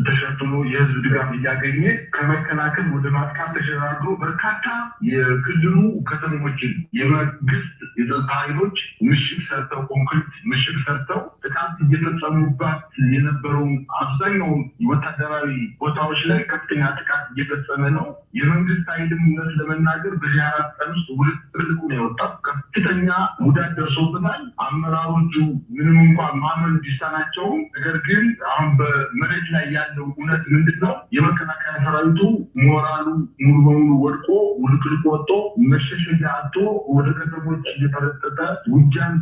ተሸፍኖ የህዝብ ድጋፍ እያገኘ ከመከላከል ወደ ማጥቃት ተሸጋግሮ በርካታ የክልሉ ከተሞችን የመንግስት የጸጥታ ኃይሎች ምሽግ ሰርተው ኮንክሪት ምሽግ ሰርተው ጥቃት እየፈጸሙባት የነበረውን አብዛኛውን ወታደራዊ ቦታዎች ላይ ከፍተኛ ጥቃት እየፈጸመ ነው። የመንግስት ኃይልም እውነት ለመናገር በዚህ 4 ቀን ውስጥ ሁለት ትልቁ ነው የወጣው። ከፍተኛ ጉዳት ደርሶበታል። አመራሮቹ ምንም እንኳን ማመን ቢሳናቸውም፣ ነገር ግን አሁን በመሬት ላይ ያለው እውነት ምንድነው? የመከላከያ ሰራዊቱ ሞራሉ ሙሉ በሙሉ ወድቆ ውልቅልቅ ወጥቶ መሸሸጊያ አጥቶ ወደ ከተሞች እየተረጠጠ ውጊያን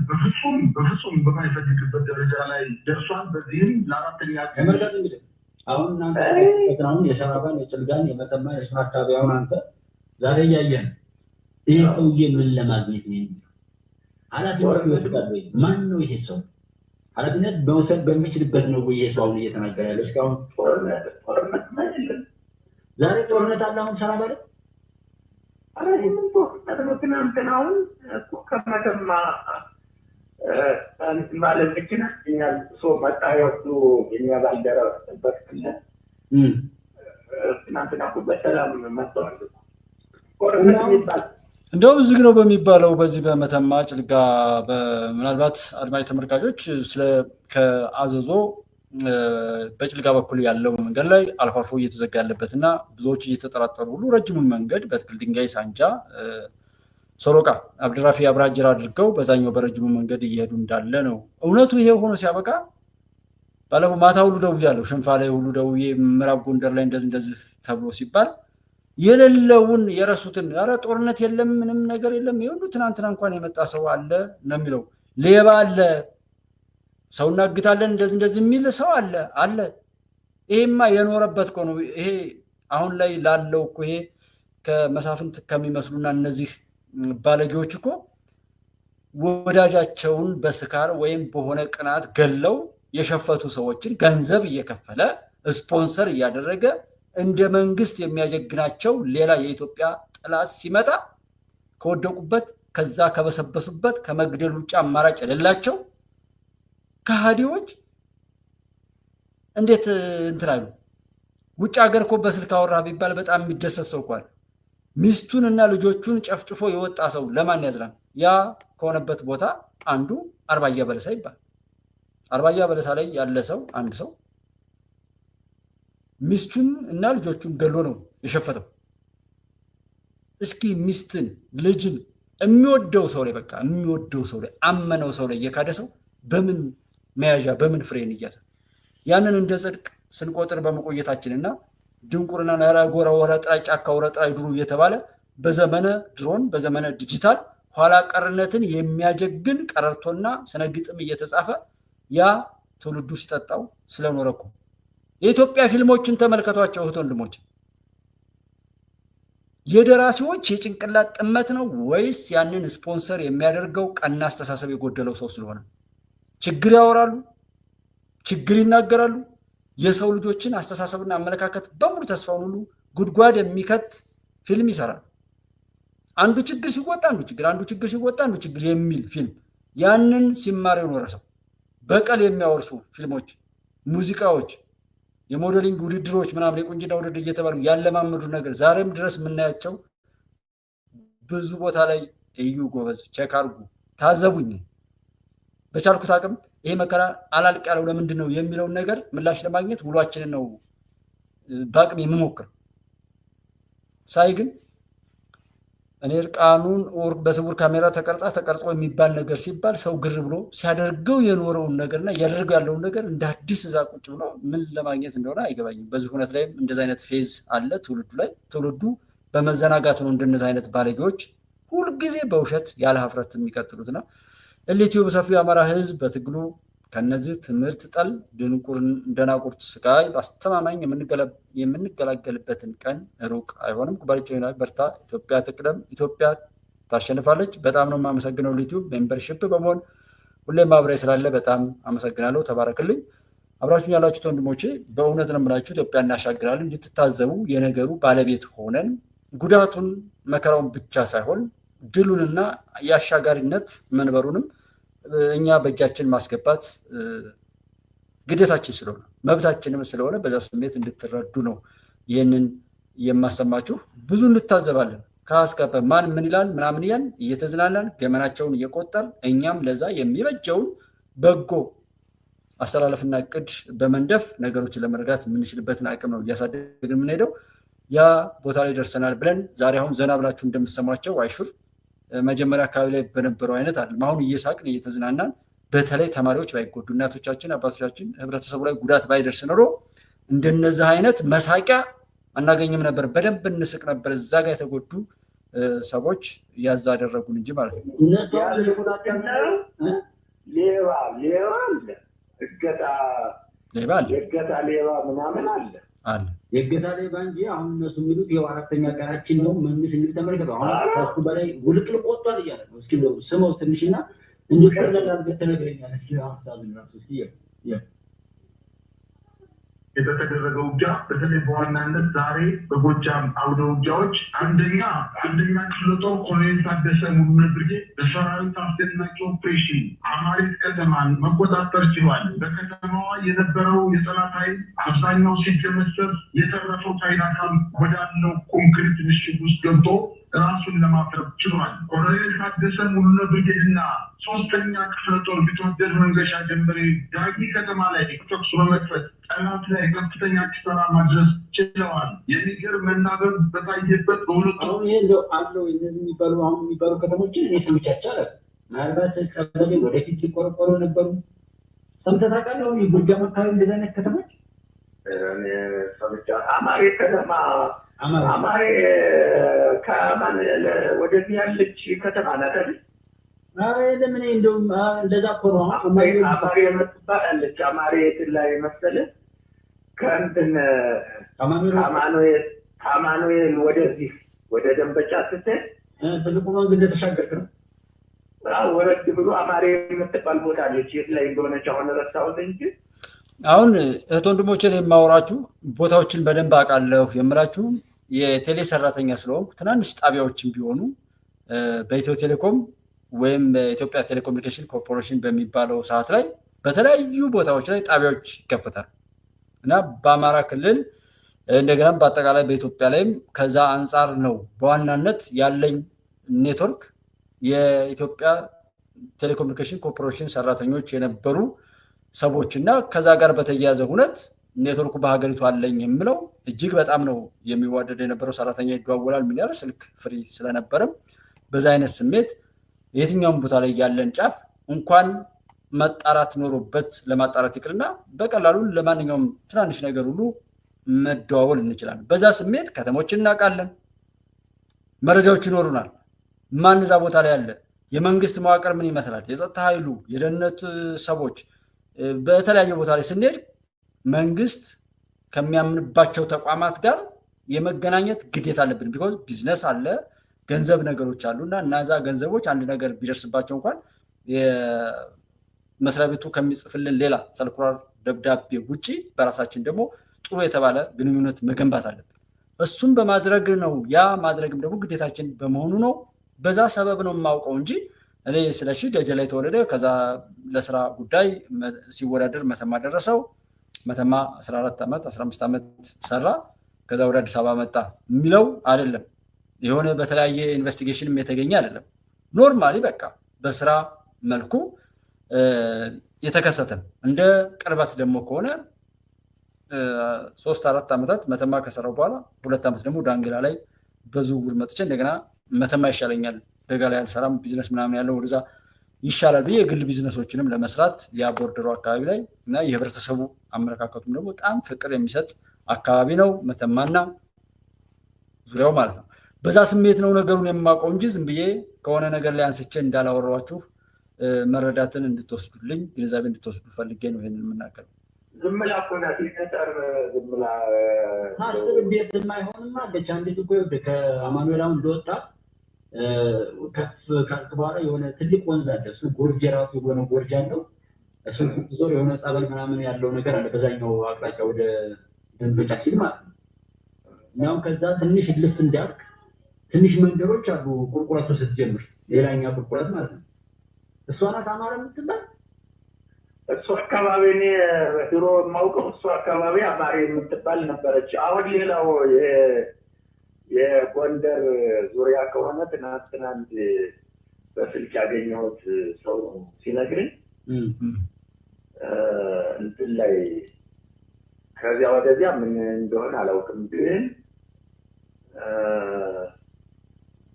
በፍጹም በማይፈልግበት ደረጃ ላይ ደርሷል። በዚህም ለአራተኛ ተመልከት እንግዲህ አሁን እናንተ ከተናውን የሸራባን የጭልጋን የመተማ የስራ አካባቢውን አንተ ዛሬ እያየን ይህ ሰውዬ ምን ለማግኘት ነው? ኃላፊነት ይወስዳል ወይ? ማን ነው ይሄ ሰው? ኃላፊነት በመውሰድ በሚችልበት ነው ወይ ሰው አሁን እየተናገረ ያለው? እስካሁን ጦርነት ማለት ዛሬ ጦርነት አለ። አሁን ሰላም አይደል? አረ ምን ጦርነት ነው? ትናንትናውን እኮ ከመተማ ማለት ይችላል ሰው መጣያቱ የሚያባልደረበት ትናንትና እኮ በሰላም መጥተዋል። ጦርነት ይባል እንደውም ዝግ ነው በሚባለው በዚህ በመተማ ጭልጋ ምናልባት አድማጭ ተመልካቾች ከአዘዞ በጭልጋ በኩል ያለው መንገድ ላይ አልፎ አልፎ እየተዘጋ ያለበትና ብዙዎች እየተጠራጠሩ ሁሉ ረጅሙን መንገድ በትክል ድንጋይ ሳንጃ ሶሮቃ አብድራፊ አብራጅር አድርገው በዛኛው በረጅሙ መንገድ እየሄዱ እንዳለ ነው። እውነቱ ይሄ ሆኖ ሲያበቃ ባለፈው ማታ ሁሉ ደውያለሁ፣ ሽንፋ ላይ ሁሉ ደውዬ ምዕራብ ጎንደር ላይ እንደዚህ ተብሎ ሲባል የሌለውን የረሱትን ኧረ ጦርነት የለም ምንም ነገር የለም ይሁሉ ትናንትና እንኳን የመጣ ሰው አለ ነው የሚለው። ሌባ አለ፣ ሰው እናግታለን እንደዚህ የሚል ሰው አለ። ይሄማ የኖረበት እኮ ነው። ይሄ አሁን ላይ ላለው እኮ ይሄ ከመሳፍንት ከሚመስሉና እነዚህ ባለጌዎች እኮ ወዳጃቸውን በስካር ወይም በሆነ ቅናት ገለው የሸፈቱ ሰዎችን ገንዘብ እየከፈለ ስፖንሰር እያደረገ እንደ መንግስት የሚያጀግናቸው ሌላ የኢትዮጵያ ጠላት ሲመጣ ከወደቁበት ከዛ ከበሰበሱበት ከመግደል ውጭ አማራጭ የሌላቸው ከሃዲዎች እንዴት እንትላሉ? ውጭ ሀገር እኮ በስልክ አወራ ቢባል በጣም የሚደሰት ሰው እንኳን ሚስቱን እና ልጆቹን ጨፍጭፎ የወጣ ሰው ለማን ያዝናል? ያ ከሆነበት ቦታ አንዱ አርባያ በለሳ ይባል። አርባያ በለሳ ላይ ያለ ሰው አንድ ሰው ሚስቱን እና ልጆቹን ገሎ ነው የሸፈተው። እስኪ ሚስትን ልጅን የሚወደው ሰው ላይ በቃ የሚወደው ሰው ላይ አመነው ሰው ላይ የካደ ሰው በምን መያዣ በምን ፍሬን ይያዛል? ያንን እንደ ጽድቅ ስንቆጥር በመቆየታችንና ድንቁርና ነራጎራ ወረጥራይ ጫካ ወረጥራይ ዱሩ እየተባለ በዘመነ ድሮን በዘመነ ዲጂታል ኋላ ቀርነትን የሚያጀግን ቀረርቶና ስነግጥም እየተጻፈ ያ ትውልዱ ሲጠጣው ስለኖረ እኮ የኢትዮጵያ ፊልሞችን ተመልከቷቸው እህት ወንድሞች። የደራሲዎች የጭንቅላት ጥመት ነው ወይስ ያንን ስፖንሰር የሚያደርገው ቀና አስተሳሰብ የጎደለው ሰው ስለሆነ? ችግር ያወራሉ፣ ችግር ይናገራሉ። የሰው ልጆችን አስተሳሰብና አመለካከት በሙሉ ተስፋውን ሁሉ ጉድጓድ የሚከት ፊልም ይሰራል። አንዱ ችግር ሲወጣ አንዱ ችግር፣ አንዱ ችግር ሲወጣ አንዱ ችግር የሚል ፊልም ያንን ሲማር የኖረ ሰው በቀል የሚያወርሱ ፊልሞች፣ ሙዚቃዎች፣ የሞዴሊንግ ውድድሮች ምናምን የቁንጅና ውድድር እየተባሉ ያለማመዱ ነገር ዛሬም ድረስ የምናያቸው ብዙ ቦታ ላይ እዩ፣ ጎበዝ ቼክ አድርጉ፣ ታዘቡኝ። በቻልኩት አቅም ይሄ መከራ አላልቅ ያለው ለምንድን ነው የሚለውን ነገር ምላሽ ለማግኘት ውሏችንን ነው በአቅም የምሞክር። ሳይ ግን እኔ እርቃኑን በስውር ካሜራ ተቀርጾ የሚባል ነገር ሲባል ሰው ግር ብሎ ሲያደርገው የኖረውን ነገርና እያደረገው ያለውን ነገር እንደ አዲስ እዛ ቁጭ ብሎ ምን ለማግኘት እንደሆነ አይገባኝም። በዚህ ሁኔታ ላይም እንደዚህ አይነት ፌዝ አለ ትውልዱ ላይ። ትውልዱ በመዘናጋቱ ነው እንደነዚህ አይነት ባለጌዎች ሁልጊዜ በውሸት ያለ ሀፍረት የሚቀጥሉትና እሊቲው በሰፊው የአማራ ህዝብ በትግሉ ከነዚህ ትምህርት ጠል ደናቁርት ስቃይ በአስተማማኝ የምንገላገልበትን ቀን ሩቅ አይሆንም። ኩባንያው ይሆናል። በርታ፣ ኢትዮጵያ ትቅደም፣ ኢትዮጵያ ታሸንፋለች። በጣም ነው የማመሰግነው። ዩቲዩብ ሜምበርሺፕ በመሆን ሁሌም አብራይ ስላለ በጣም አመሰግናለሁ። ተባረክልኝ። አብራችሁን ያላችሁት ወንድሞቼ በእውነት ነው የምላችሁ ኢትዮጵያ እናሻግራለን እንድትታዘቡ የነገሩ ባለቤት ሆነን ጉዳቱን መከራውን ብቻ ሳይሆን ድሉንና የአሻጋሪነት መንበሩንም እኛ በእጃችን ማስገባት ግዴታችን ስለሆነ መብታችንም ስለሆነ በዛ ስሜት እንድትረዱ ነው ይህንን የማሰማችሁ። ብዙ እንታዘባለን። ከአስከፈ ማን ምን ይላል ምናምን እያን እየተዝናናን ገመናቸውን እየቆጠር እኛም ለዛ የሚበጀውን በጎ አስተላለፍና እቅድ በመንደፍ ነገሮችን ለመረዳት የምንችልበትን አቅም ነው እያሳደግን የምንሄደው። ያ ቦታ ላይ ደርሰናል ብለን ዛሬ አሁን ዘና ብላችሁ እንደምትሰማቸው አይሹር መጀመሪያ አካባቢ ላይ በነበረው አይነት አይደለም። አሁን እየሳቅን እየተዝናናን በተለይ ተማሪዎች ባይጎዱ እናቶቻችን አባቶቻችን ህብረተሰቡ ላይ ጉዳት ባይደርስ ኖሮ እንደነዚህ አይነት መሳቂያ አናገኝም ነበር። በደንብ እንስቅ ነበር። እዛ ጋር የተጎዱ ሰዎች ያዛ አደረጉን እንጂ ማለት ነው። ሌባ ምናምን አለ የገታ ሌባ እንጂ አሁን እነሱ የሚሉት ይኸው አራተኛ ቀናችን ነው። መንግስት እንግዲህ ተመልከተው አሁን ከሱ በላይ ውልቅልቅ ወጥቷል እያለ ነው። እስኪ ስመው ትንሽና እንዲቀርላል በተነገረኛል። እስኪ ሀሳብ ነው እስኪ የተደረገው ውጊያ በተለይ በዋናነት ዛሬ በጎጃም አውደ ውጊያዎች አንደኛ ክፍለ ጦር ኮሎኔል ታደሰ ሙሉነ ብርጌድ በሰራዊት አስደናቂ ኦፕሬሽን አማሪት ከተማን መቆጣጠር ችሏል። በከተማዋ የነበረው የጠላት ኃይል አብዛኛው ሲደመሰስ የተረፈው ኃይል አካል ወዳለው ኮንክሪት ምሽግ ውስጥ ገብቶ ራሱን ለማፍረስ ችሏል። ኮሎኔል ታደሰ ሙሉነ ብርጌድና ሶስተኛ ክፍለ ጦር ቢትወደድ መንገሻ ጀንበሬ ዳጊ ከተማ ላይ ተኩስ በመክፈት ጠላት ላይ ከፍተኛ ኪሳራ ማድረስ ችለዋል። የሚገርም መናበብ በታየበት በሁለቱ አለው የሚባሉ ከተሞችን እኔ ሰምቻቸው አለ። ምናልባት ቀበሌ ወደፊት ሊቆረቆሩ ነበሩ። ሰምተህ ታውቃለህ? የጎጃም አካባቢ እንደዚህ አይነት ከተሞች አማሬ ከተማ አማሬ ከማን ወደዚህ ያለች ከተማ ናት አይደል? ለምን እንደውም እንደዛ እኮ ነው። አማሬ የምትባላለች አማሬ ላይ መሰለህ ከእንትን ከአማኑኤል ወደዚህ ወደ ደንበጫ ስትሄድ ትልቁ ወንዝ እንደተሻገርክ ነው። ወረድ ብሎ አማሬ የምትባል ቦታ አለች። የት ላይ እንደሆነች አሁን ረሳሁት እንጂ አሁን እህት ወንድሞችን የማወራችሁ ቦታዎችን በደንብ አውቃለሁ የምላችሁ የቴሌ ሰራተኛ ስለሆንኩ ትናንሽ ጣቢያዎችን ቢሆኑ በኢትዮ ቴሌኮም ወይም በኢትዮጵያ ቴሌኮሙኒኬሽን ኮርፖሬሽን በሚባለው ሰዓት ላይ በተለያዩ ቦታዎች ላይ ጣቢያዎች ይከፈታሉ እና በአማራ ክልል እንደገና በአጠቃላይ በኢትዮጵያ ላይም ከዛ አንጻር ነው በዋናነት ያለኝ ኔትወርክ የኢትዮጵያ ቴሌኮሙኒኬሽን ኮርፖሬሽን ሰራተኞች የነበሩ ሰዎች እና ከዛ ጋር በተያያዘ ሁነት ኔትወርኩ በሀገሪቱ አለኝ የምለው እጅግ በጣም ነው የሚዋደድ የነበረው። ሰራተኛ ይደዋወላል ምን ያለ ስልክ ፍሪ ስለነበረም በዛ አይነት ስሜት የትኛውም ቦታ ላይ ያለን ጫፍ እንኳን መጣራት ኖሮበት ለማጣራት ይቅርና በቀላሉ ለማንኛውም ትናንሽ ነገር ሁሉ መደዋወል እንችላለን። በዛ ስሜት ከተሞችን እናውቃለን፣ መረጃዎች ይኖሩናል። ማን እዛ ቦታ ላይ ያለ፣ የመንግስት መዋቅር ምን ይመስላል፣ የጸጥታ ኃይሉ፣ የደህንነት ሰዎች በተለያየ ቦታ ላይ ስንሄድ መንግስት ከሚያምንባቸው ተቋማት ጋር የመገናኘት ግዴታ አለብን። ቢኮዝ ቢዝነስ አለ፣ ገንዘብ ነገሮች አሉ እና እነዛ ገንዘቦች አንድ ነገር ቢደርስባቸው እንኳን መስሪያ ቤቱ ከሚጽፍልን ሌላ ሰልኩላር ደብዳቤ ውጪ በራሳችን ደግሞ ጥሩ የተባለ ግንኙነት መገንባት አለብን። እሱም በማድረግ ነው። ያ ማድረግም ደግሞ ግዴታችን በመሆኑ ነው። በዛ ሰበብ ነው የማውቀው እንጂ እኔ ስለሺ ደጀላይ ተወለደ፣ ከዛ ለስራ ጉዳይ ሲወዳደር መተማ ደረሰው፣ መተማ 14 ዓመት 15 ዓመት ሰራ፣ ከዛ ወደ አዲስ አበባ መጣ የሚለው አይደለም። የሆነ በተለያየ ኢንቨስቲጌሽንም የተገኘ አይደለም። ኖርማሊ በቃ በስራ መልኩ የተከሰተ ነው። እንደ ቅርበት ደግሞ ከሆነ 3-4 ዓመታት መተማ ከሰራው በኋላ 2 ዓመት ደግሞ ዳንግላ ላይ በዝውውር መጥቼ እንደገና መተማ ይሻለኛል ደጋ ላይ አልሰራም ቢዝነስ ምናምን ያለው ወደዛ ይሻላል ብዬ የግል ቢዝነሶችንም ለመስራት ያ ቦርደሩ አካባቢ ላይ እና የህብረተሰቡ አመለካከቱም ደግሞ በጣም ፍቅር የሚሰጥ አካባቢ ነው መተማና ዙሪያው ማለት ነው። በዛ ስሜት ነው ነገሩን የማውቀው እንጂ ዝም ብዬ ከሆነ ነገር ላይ አንስቼ እንዳላወራኋችሁ መረዳትን እንድትወስዱልኝ ግንዛቤ እንድትወስዱ ፈልጌ ነው ይሄንን የምናገረው። ዝም ብላ እኮ ናት ይፈጠር ዝም ብላ ታስብ ቤት የማይሆንማ አለች። አንዲት እኮ ከአማኑኤል አሁን እንደወጣ ከፍ ካልክ በኋላ የሆነ ትልቅ ወንዝ አለ። እሱ ጎርጅ ራሱ የሆነ ጎርጅ አለው። እሱ ዞር የሆነ ጸበል ምናምን ያለው ነገር አለ በዛኛው አቅጣጫ ወደ ደንበጫ ሲል ማለት ነው። እናም ከዛ ትንሽ ልፍ እንዳልክ ትንሽ መንደሮች አሉ ቁልቁለቱ ስትጀምር ሌላኛ ቁልቁለት ማለት ነው። እሷ ናት አማራ የምትባል እሱ አካባቢ እኔ ድሮ የማውቀው እሱ አካባቢ አማራ የምትባል ነበረች። አሁን ሌላው የጎንደር ዙሪያ ከሆነ ትናንት በስልክ ያገኘሁት ሰው ሲነግረኝ እንትን ላይ ከዚያ ወደዚያ ምን እንደሆነ አላውቅም፣ ግን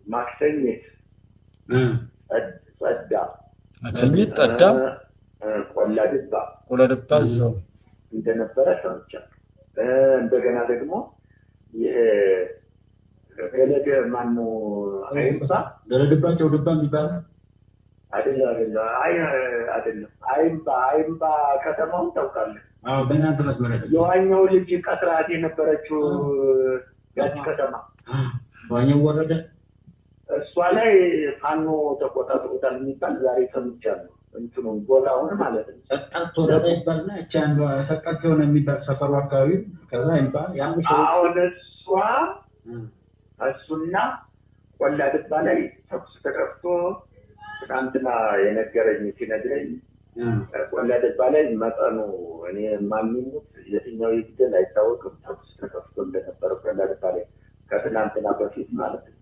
ማክሰኝት ጠዳ ቆላ ድባ እዛው እንደነበረ ሰምቻለሁ። እንደገና ደግሞ ገለደ ማነው አይምባ ገለደባቸው ድባ የሚባል አይደለም አይምባ ከተማውን ታውቃለህ? አዎ በእናንተ መስመር የዋኛው ልጅ ቀጥራት የነበረችው ያቺ ከተማ ዋኛው ወረደ እሷ ላይ ፋኖ ተቆጣጥሮታል የሚባል ዛሬ ሰምቻለሁ። እንትኑ ቦታውን ማለት ነው ሰጣቶ ወረደ ይባልና እቺ አንዷ ሰጣቶ ነው የሚባል ሰፈሩ አካባቢ ከዛ ይባል ያን አሁን እሱና ቆላ ድባ ላይ ተኩስ ተከፍቶ ትናንትና የነገረኝ ሲነግረኝ ቆላ ድባ ላይ መጠኑ እኔ ማንሙት የትኛው ይግደል አይታወቅም ተኩስ ተከፍቶ እንደነበረ ቆላ ድባ ላይ ከትናንትና በፊት ማለት ነው።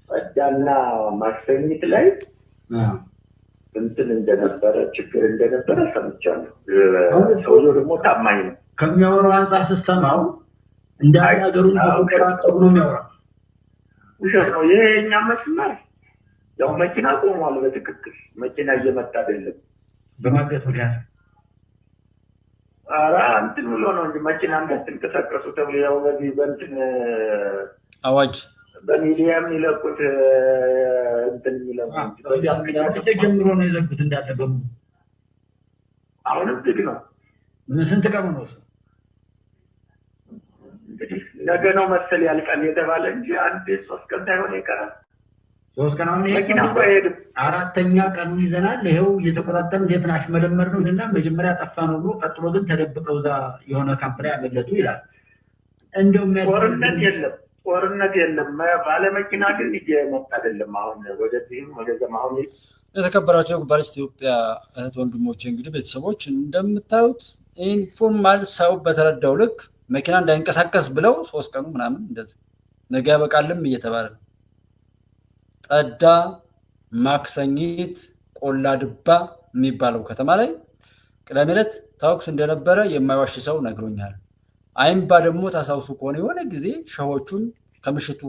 ጸዳና ማክሰኝት ላይ እንትን እንደነበረ ችግር እንደነበረ ሰምቻለሁ። ሰውዬው ደግሞ ታማኝ ነው። ከሚያወራው አንጻር ስትሰማው እንደ ሀገሩን ተቆጣጣው ነው የሚያወራው። ውሸት ነው። ይሄ የኛ መስመር ያው መኪና ቆሟል። በትክክል መኪና እየመጣ አይደለም። በማገት ምክንያት እንትን ብሎ ነው እንጂ መኪና እንዳትንቀሳቀሱ ተብሎ ያው በዚህ በእንትን አዋጅ በሚዲያ የሚለቁት እንትን የሚለቁት ጀምሮ ነው የዘጉት እንዳለ በሙሉ። አሁንም ዝግ ነው። ስንት ቀኑ ነው? እንግዲህ ነገ ነው መሰል ያልቃል የተባለ እንጂ 1-3 ቀን ሳይሆን ይቀራል። 3 ቀን አሁን መኪና እኮ አይሄድም። 4ኛ ቀኑን ይዘናል። ይሄው እየተቆጣጠርን የትናሽ መደመር ነው እና መጀመሪያ ጠፋ ነው ብሎ ቀጥሎ ግን ተደብቀው እዛ የሆነ ካምፕ ላይ አመለጡ ይላል። እንደውም ጦርነት የለም። ባለመኪና ግን እየመጣ አይደለም። አሁን ወደዚህም ወደዚያም አሁን የተከበራቸው የጉባኤ ኢትዮጵያ እህት ወንድሞቼ እንግዲህ ቤተሰቦች እንደምታዩት ኢንፎርማል ሰው በተረዳው ልክ መኪና እንዳይንቀሳቀስ ብለው 3 ቀኑ ምናምን እንደዚህ ነገ ያበቃልም እየተባለ ነው። ጠዳ ማክሰኝት ቆላ ድባ የሚባለው ከተማ ላይ ቅዳሜ ዕለት ተኩስ እንደነበረ የማይዋሽ ሰው ነግሮኛል። አይምባ ደግሞ ታሳውሱ ከሆነ የሆነ ጊዜ ሸሆቹን ከምሽቱ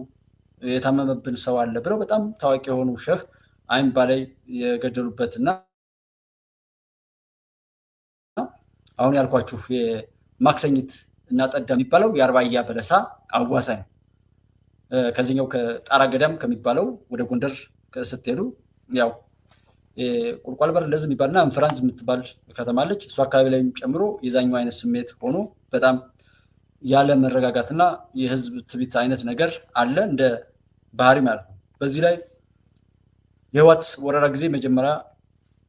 የታመመብን ሰው አለ ብለው በጣም ታዋቂ የሆኑ ሸህ አይምባ ላይ የገደሉበትና አሁን ያልኳችሁ የማክሰኝት እና ጠዳ የሚባለው የአርባያ በለሳ አዋሳኝ ነው። ከዚህኛው ከጣራ ገዳም ከሚባለው ወደ ጎንደር ስትሄዱ ያው ቁልቋል በር ለዚህ የሚባልና እንፍራንስ የምትባል ከተማ አለች። እሱ አካባቢ ላይም ጨምሮ የዛኛው አይነት ስሜት ሆኖ በጣም ያለ መረጋጋትና የህዝብ ትቢት አይነት ነገር አለ እንደ ባህሪ ማለት ነው። በዚህ ላይ የህወሓት ወረራ ጊዜ መጀመሪያ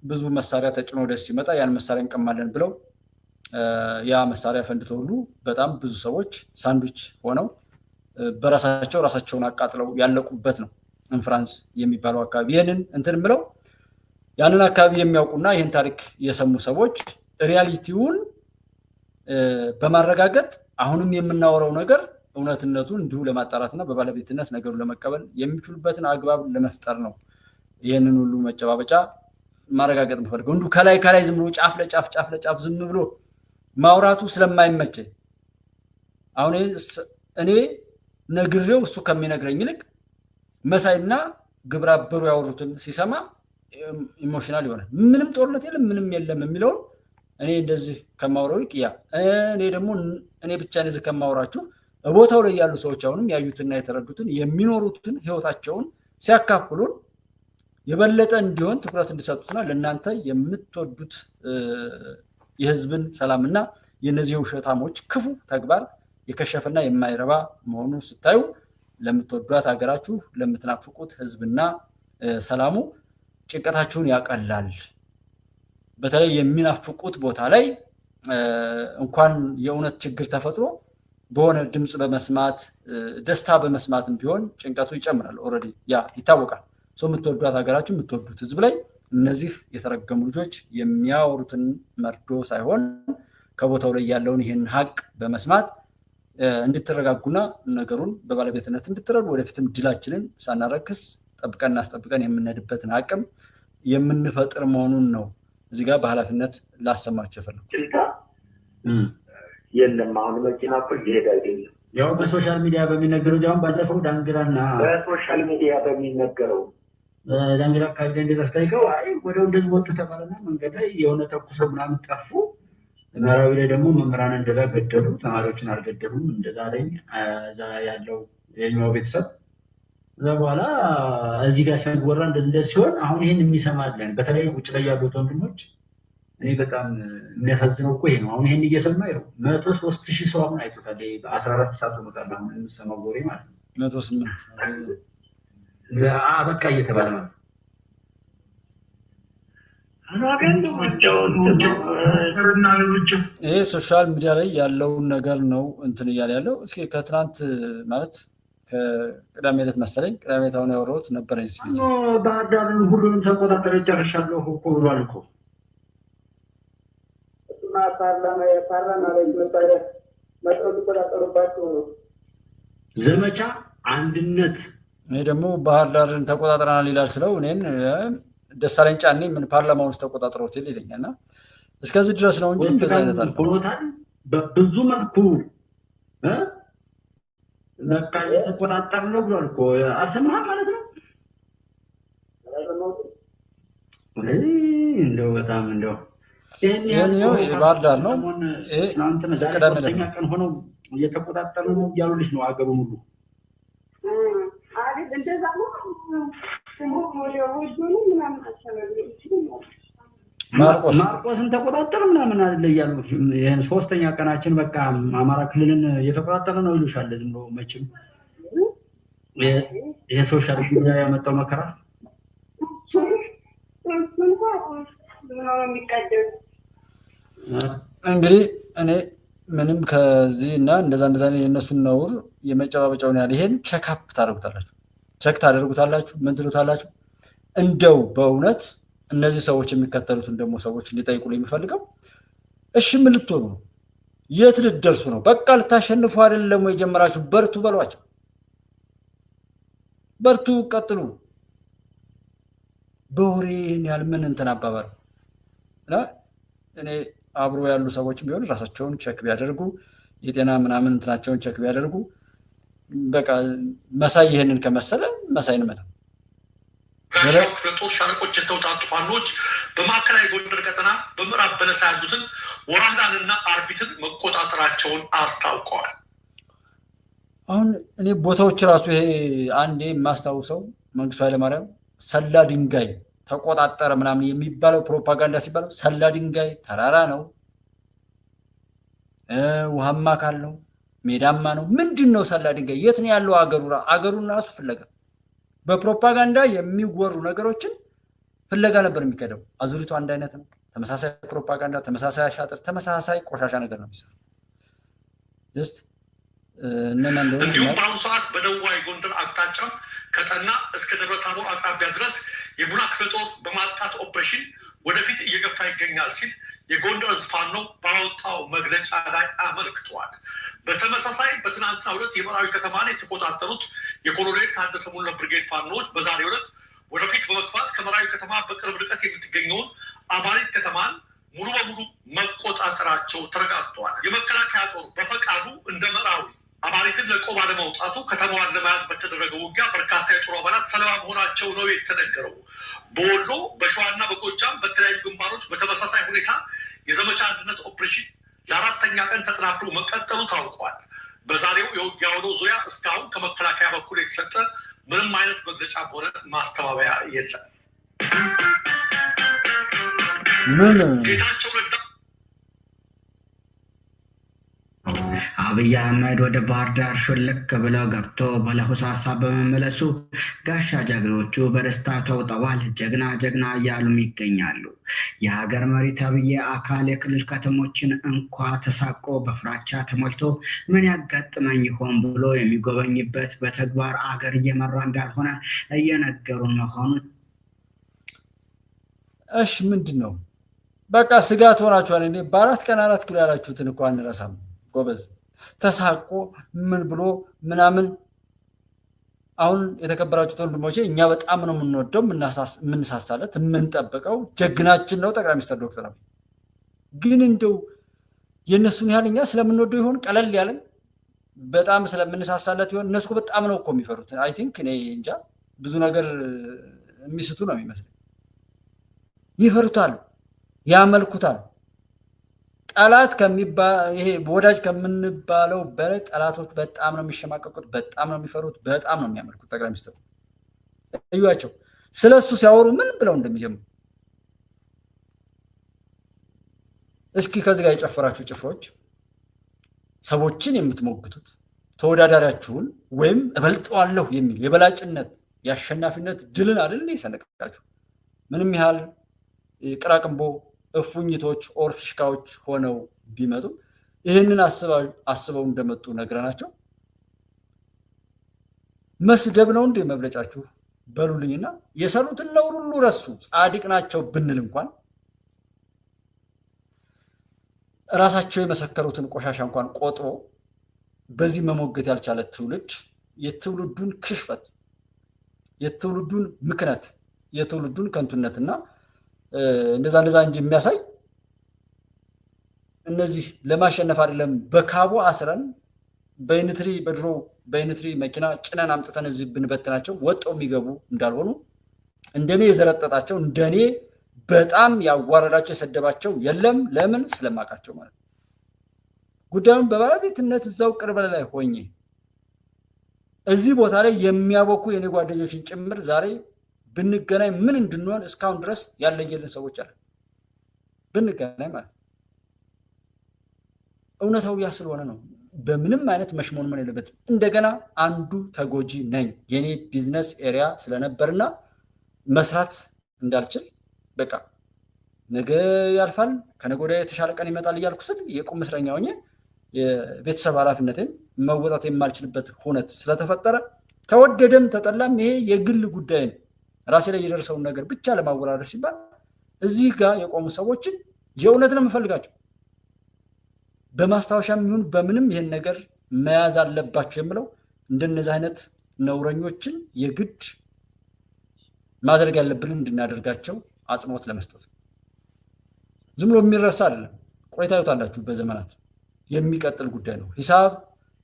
ብዙ መሳሪያ ተጭኖ ደስ ሲመጣ ያን መሳሪያ እንቀማለን ብለው ያ መሳሪያ ፈንድቶ ሁሉ በጣም ብዙ ሰዎች ሳንዱች ሆነው በራሳቸው ራሳቸውን አቃጥለው ያለቁበት ነው እንፍራንስ የሚባለው አካባቢ። ይህንን እንትን ብለው ያንን አካባቢ የሚያውቁና ይህን ታሪክ የሰሙ ሰዎች ሪያሊቲውን በማረጋገጥ አሁንም የምናወራው ነገር እውነትነቱን እንዲሁ ለማጣራትና በባለቤትነት ነገሩ ለመቀበል የሚችሉበትን አግባብ ለመፍጠር ነው ይህንን ሁሉ መጨባበጫ ማረጋገጥ የምፈልገው እንዱ ከላይ ዝም ብሎ ጫፍ ለጫፍ ዝም ብሎ ማውራቱ ስለማይመቸ አሁን እኔ ነግሬው እሱ ከሚነግረኝ ይልቅ መሳይና ግብረ አበሩ ያወሩትን ሲሰማ ኢሞሽናል ይሆናል። ምንም ጦርነት የለም ምንም የለም የሚለው እኔ እንደዚህ ከማውራው ያ እኔ ደግሞ እኔ ብቻ እንደዚህ ከማውራችሁ ቦታው ላይ ያሉ ሰዎች አሁንም ያዩትና የተረዱትን የሚኖሩትን ህይወታቸውን ሲያካፍሉን የበለጠ እንዲሆን ትኩረት እንዲሰጡትና ለእናንተ የምትወዱት የህዝብን ሰላምና የነዚህ ውሸታሞች ክፉ ተግባር የከሸፈና የማይረባ መሆኑ ስታዩ ለምትወዷት ሀገራችሁ ለምትናፍቁት ህዝብና ሰላሙ ጭንቀታችሁን ያቀላል። በተለይ የሚናፍቁት ቦታ ላይ እንኳን የእውነት ችግር ተፈጥሮ በሆነ ድምጽ በመስማት ደስታ በመስማትም ቢሆን ጭንቀቱ ይጨምራል። ኦሬዲ ያ ይታወቃል። የምትወዷት ሀገራችሁ የምትወዱት ህዝብ ላይ እነዚህ የተረገሙ ልጆች የሚያወሩትን መርዶ ሳይሆን ከቦታው ላይ ያለውን ይህን ሀቅ በመስማት እንድትረጋጉና ነገሩን በባለቤትነት እንድትረዱ ወደፊትም ድላችንን ሳናረክስ ጠብቀን እናስጠብቀን የምንሄድበትን አቅም የምንፈጥር መሆኑን ነው እዚህ ጋር በኃላፊነት ላሰማችሁ የፈለኩት። የለም አሁን መኪና እኮ እየሄደ አይደለም። ያው በሶሻል ሚዲያ በሚነገረው ጃውን ባለፈው ዳንግራና በሶሻል ሚዲያ በሚነገረው ዳንግራ አካባቢ እንደተስተካከለው አይ ወደው እንደዚህ ወጡ ተባለና መንገድ ላይ የሆነ ተኩሰው ምናምን ጠፉ። ምዕራዊ ላይ ደግሞ መምህራን እንደዛ ገደሉ፣ ተማሪዎችን አልገደሉም። እንደዛ ላይ እዛ ያለው የኛው ቤተሰብ እዛ በኋላ እዚህ ጋር ሲወራ እንደዚህ ሲሆን አሁን ይሄን የሚሰማለን በተለይ ውጭ ላይ ያሉት ወንድሞች እኔ በጣም የሚያሳዝነው እኮ ይሄ ነው። አሁን ይሄን እየሰማ ይኸው 103,000 ሰው አሁን አይቶታል። በ14 ሰዓት ወጣለ አሁን የምሰማው ወሬ ማለት ነው 108 በቃ እየተባለ ማለት ይሄ ሶሻል ሚዲያ ላይ ያለውን ነገር ነው እንትን እያለ ያለው። እስኪ ከትናንት ማለት ከቅዳሜ ዕለት መሰለኝ ቅዳሜ ታውን ያወራሁት ነበረኝ። እስኪ ባህር ዳርን ሁሉንም ተቆጣጠረ ጨርሻለሁ እኮ ብሏል እኮ ዘመቻ አንድነት። እኔ ደግሞ ባህር ዳርን ተቆጣጥረናል ይላል ስለው እኔን ደሳለኝ ጫኔ ምን ፓርላማውን ውስጥ ተቆጣጥረውት ይለኛልና እስከዚህ ድረስ ነው እንጂ እንደዛ አይነት አልቆታል። በብዙ መልኩ ለካ የተቆጣጠር ነው ብሏል እኮ አልሰማህም ማለት ነው። እንደው በጣም እንደው ይሄኛው ባህር ዳር ነው። ቅዳሜ ዕለት ቀን ሆኖ እየተቆጣጠሩ ነው እያሉልሽ ነው አገሩን ሁሉ ማርቆስን ተቆጣጠር ምናምን አይደለ እያሉ ይሄን ሶስተኛ ቀናችን በቃ አማራ ክልልን እየተቆጣጠረ ነው ይሉሻል። ዝም ብሎ መቼም ይሄ ሶሻል ሚዲያ ያመጣው መከራ እንግዲህ እኔ ምንም ከዚህ እና እንደዛ የነሱን ነውር የመጨባበጫውን ያህል ይሄን ቼክአፕ ታደርጉታላችሁ ምን ትሉታላችሁ? እንደው በእውነት እነዚህ ሰዎች የሚከተሉትን ደግሞ ሰዎች እንዲጠይቁ የሚፈልገው እሺ ምን ልትሆኑ ነው? የት ልትደርሱ ነው? በቃ ልታሸንፉ አይደለም ወይ ጀመራችሁ? በርቱ በሏቸው። በርቱ ቀጥሉ። በወሬን ያህል ምን እንትን አባባል እና እኔ አብሮ ያሉ ሰዎችም ቢሆን ራሳቸውን ቼክ ቢያደርጉ የጤና ምናምን እንትናቸውን ቼክ ቢያደርጉ በቃ መሳይ ይሄንን ከመሰለ መሳይን መጣ ክፍለጦች ሻለቆች የተውጣጡ ፋኖች በማዕከላዊ ጎንደር ቀጠና በምዕራብ በለሳ ያሉትን ወራዳንና አርቢትን መቆጣጠራቸውን አስታውቀዋል። አሁን እኔ ቦታዎች ራሱ ይሄ አንዴ የማስታውሰው መንግስቱ ኃይለማርያም ሰላ ድንጋይ ተቆጣጠረ ምናምን የሚባለው ፕሮፓጋንዳ ሲባለው ሰላ ድንጋይ ተራራ ነው፣ ውሃማ አካል ነው፣ ሜዳማ ነው። ምንድነው ሰላ ድንጋይ? የት ነው ያለው? አገሩን ራሱ ፍለጋ በፕሮፓጋንዳ የሚወሩ ነገሮችን ፍለጋ ነበር የሚከደው። አዙሪቱ አንድ አይነት ነው። ተመሳሳይ ፕሮፓጋንዳ፣ ተመሳሳይ አሻጥር፣ ተመሳሳይ ቆሻሻ ነገር ነው የሚሰራው። ጀስት እንዲሁም በአሁኑ ሰዓት በደቡባዊ ጎንደር አቅጣጫ ከጠና እስከ ደብረ ታቦር አቅራቢያ ድረስ የጉና ክፍለ ጦር በማጥቃት ኦፕሬሽን ወደፊት እየገፋ ይገኛል ሲል የጎንደር ዕዝ ፋኖ ባወጣው መግለጫ ላይ አመልክተዋል። በተመሳሳይ በትናንትናው ዕለት የመራዊ ከተማን የተቆጣጠሩት የኮሎኔል ታደሰ ሙሉነህ ብርጌድ ፋኖዎች በዛሬው ዕለት ወደፊት በመግፋት ከመራዊ ከተማ በቅርብ ርቀት የምትገኘውን አማሪት ከተማን ሙሉ በሙሉ መቆጣጠራቸው ተረጋግጧል። የመከላከያ ጦር በፈቃዱ እንደ መራዊ አማሪትን ለቆ ባለመውጣቱ ከተማዋን ለመያዝ በተደረገው ውጊያ በርካታ የጦር አባላት ሰለባ መሆናቸው ነው የተነገረው። በወሎ በሸዋና በጎጃም በተለያዩ ግንባሮች በተመሳሳይ ሁኔታ የዘመቻ አንድነት ኦፕሬሽን ለአራተኛ ቀን ተጠናክሮ መቀጠሉ ታውቋል። በዛሬው የውጊያ ውሎ ዙሪያ እስካሁን ከመከላከያ በኩል የተሰጠ ምንም አይነት መግለጫ ሆነ ማስተባበያ የለም። ጌታቸው ረዳ አብይ አህመድ ወደ ባህር ዳር ሾልክ ብለው ገብቶ በለሆሳሳ በመመለሱ ጋሻ ጀግኖቹ በደስታ ተውጠዋል። ጀግና ጀግና እያሉም ይገኛሉ። የሀገር መሪ ተብዬ አካል የክልል ከተሞችን እንኳ ተሳቆ በፍራቻ ተሞልቶ ምን ያጋጥመኝ ይሆን ብሎ የሚጎበኝበት በተግባር አገር እየመራ እንዳልሆነ እየነገሩ መሆኑ። እሺ ምንድን ነው በቃ ስጋት ሆናችኋል። እኔ በ4 ቀን 4 ኪሎ ያላችሁትን እኮ አንረሳም ጎበዝ። ተሳቆ ምን ብሎ ምናምን። አሁን የተከበራችሁት ወንድሞቼ እኛ በጣም ነው የምንወደው የምንሳሳለት የምንጠብቀው ጀግናችን ነው ጠቅላይ ሚኒስትር ዶክተር አብይ። ግን እንደው የእነሱን ያህል እኛ ስለምንወደው ይሆን ቀለል ያለን በጣም ስለምንሳሳለት ይሆን? እነሱ በጣም ነው እኮ የሚፈሩት። አይ ቲንክ እኔ እንጃ ብዙ ነገር የሚስቱ ነው የሚመስለኝ። ይፈሩታል፣ ያመልኩታል። ጠላት ይሄ ወዳጅ ከምንባለው በላይ ጠላቶች በጣም ነው የሚሸማቀቁት፣ በጣም ነው የሚፈሩት፣ በጣም ነው የሚያመልኩት። ጠቅላይ ሚኒስትሩ እዩዋቸው ስለሱ ሲያወሩ ምን ብለው እንደሚጀምሩ። እስኪ ከዚህ ጋር የጨፈራችሁ ጭፍሮች ሰዎችን የምትሞግቱት ተወዳዳሪያችሁን ወይም እበልጠዋለሁ የሚል የበላጭነት የአሸናፊነት ድልን አይደል የሰነቃችሁ? ምንም ያህል ቅራቅንቦ እፉኝቶች ኦር ፊሽካዎች ሆነው ቢመጡ ይህንን አስበው እንደመጡ ነግረናቸው መስደብ ነው እንደ መብለጫችሁ በሉልኝና የሰሩትን ነውር ሁሉ ረሱ። ጻድቅ ናቸው ብንል እንኳን ራሳቸው የመሰከሩትን ቆሻሻ እንኳን ቆጥሮ በዚህ መሞገት ያልቻለ ትውልድ የትውልዱን ክሽፈት፣ የትውልዱን ምክነት፣ የትውልዱን ከንቱነትና እንደዛ እንጂ የሚያሳይ እነዚህ ለማሸነፍ አይደለም በካቦ አስረን በድሮ በኢንትሪ መኪና ጭነን አምጥተን እዚህ ብንበትናቸው ወጣው የሚገቡ እንዳልሆኑ እንደኔ የዘረጠጣቸው እንደኔ በጣም ያዋረዳቸው የሰደባቸው የለም። ለምን? ስለማውቃቸው ማለት ነው። ጉዳዩን በባለቤትነት እዛው ቅርብ ላይ ሆኜ እዚህ ቦታ ላይ የሚያቦኩ የኔ ጓደኞችን ጭምር ዛሬ ብንገናኝ ምን እንድንሆን እስካሁን ድረስ ያለየልን ሰዎች አለ። ብንገናኝ ማለት እውነታው ያ ስለሆነ ነው። በምንም አይነት መሽሞንመን የለበትም። እንደገና አንዱ ተጎጂ ነኝ የኔ ቢዝነስ ኤሪያ ስለነበርና መስራት እንዳልችል በቃ ነገ ያልፋል ከነገ ወዲያ የተሻለ ቀን ይመጣል እያልኩ ስል የቁም እስረኛ ሆኜ የቤተሰብ ኃላፊነቴን መወጣት የማልችልበት ሁነት ስለተፈጠረ ተወደደም ተጠላም ይሄ የግል ጉዳይ ነው። ራሴ ላይ የደረሰውን ነገር ብቻ ለማወራረድ ሲባል እዚህ ጋር የቆሙ ሰዎችን የእውነት ነው የምፈልጋቸው። በማስታወሻም ይሁን በምንም ይሄን ነገር መያዝ አለባቸው የምለው እንደነዚህ አይነት ነውረኞችን የግድ ማድረግ ያለብን እንድናደርጋቸው አጽንኦት ለመስጠት ነው። ዝም ብሎ የሚረሳ አይደለም። ቆይታ ይወጣላችሁ በዘመናት የሚቀጥል ጉዳይ ነው። ሂሳብ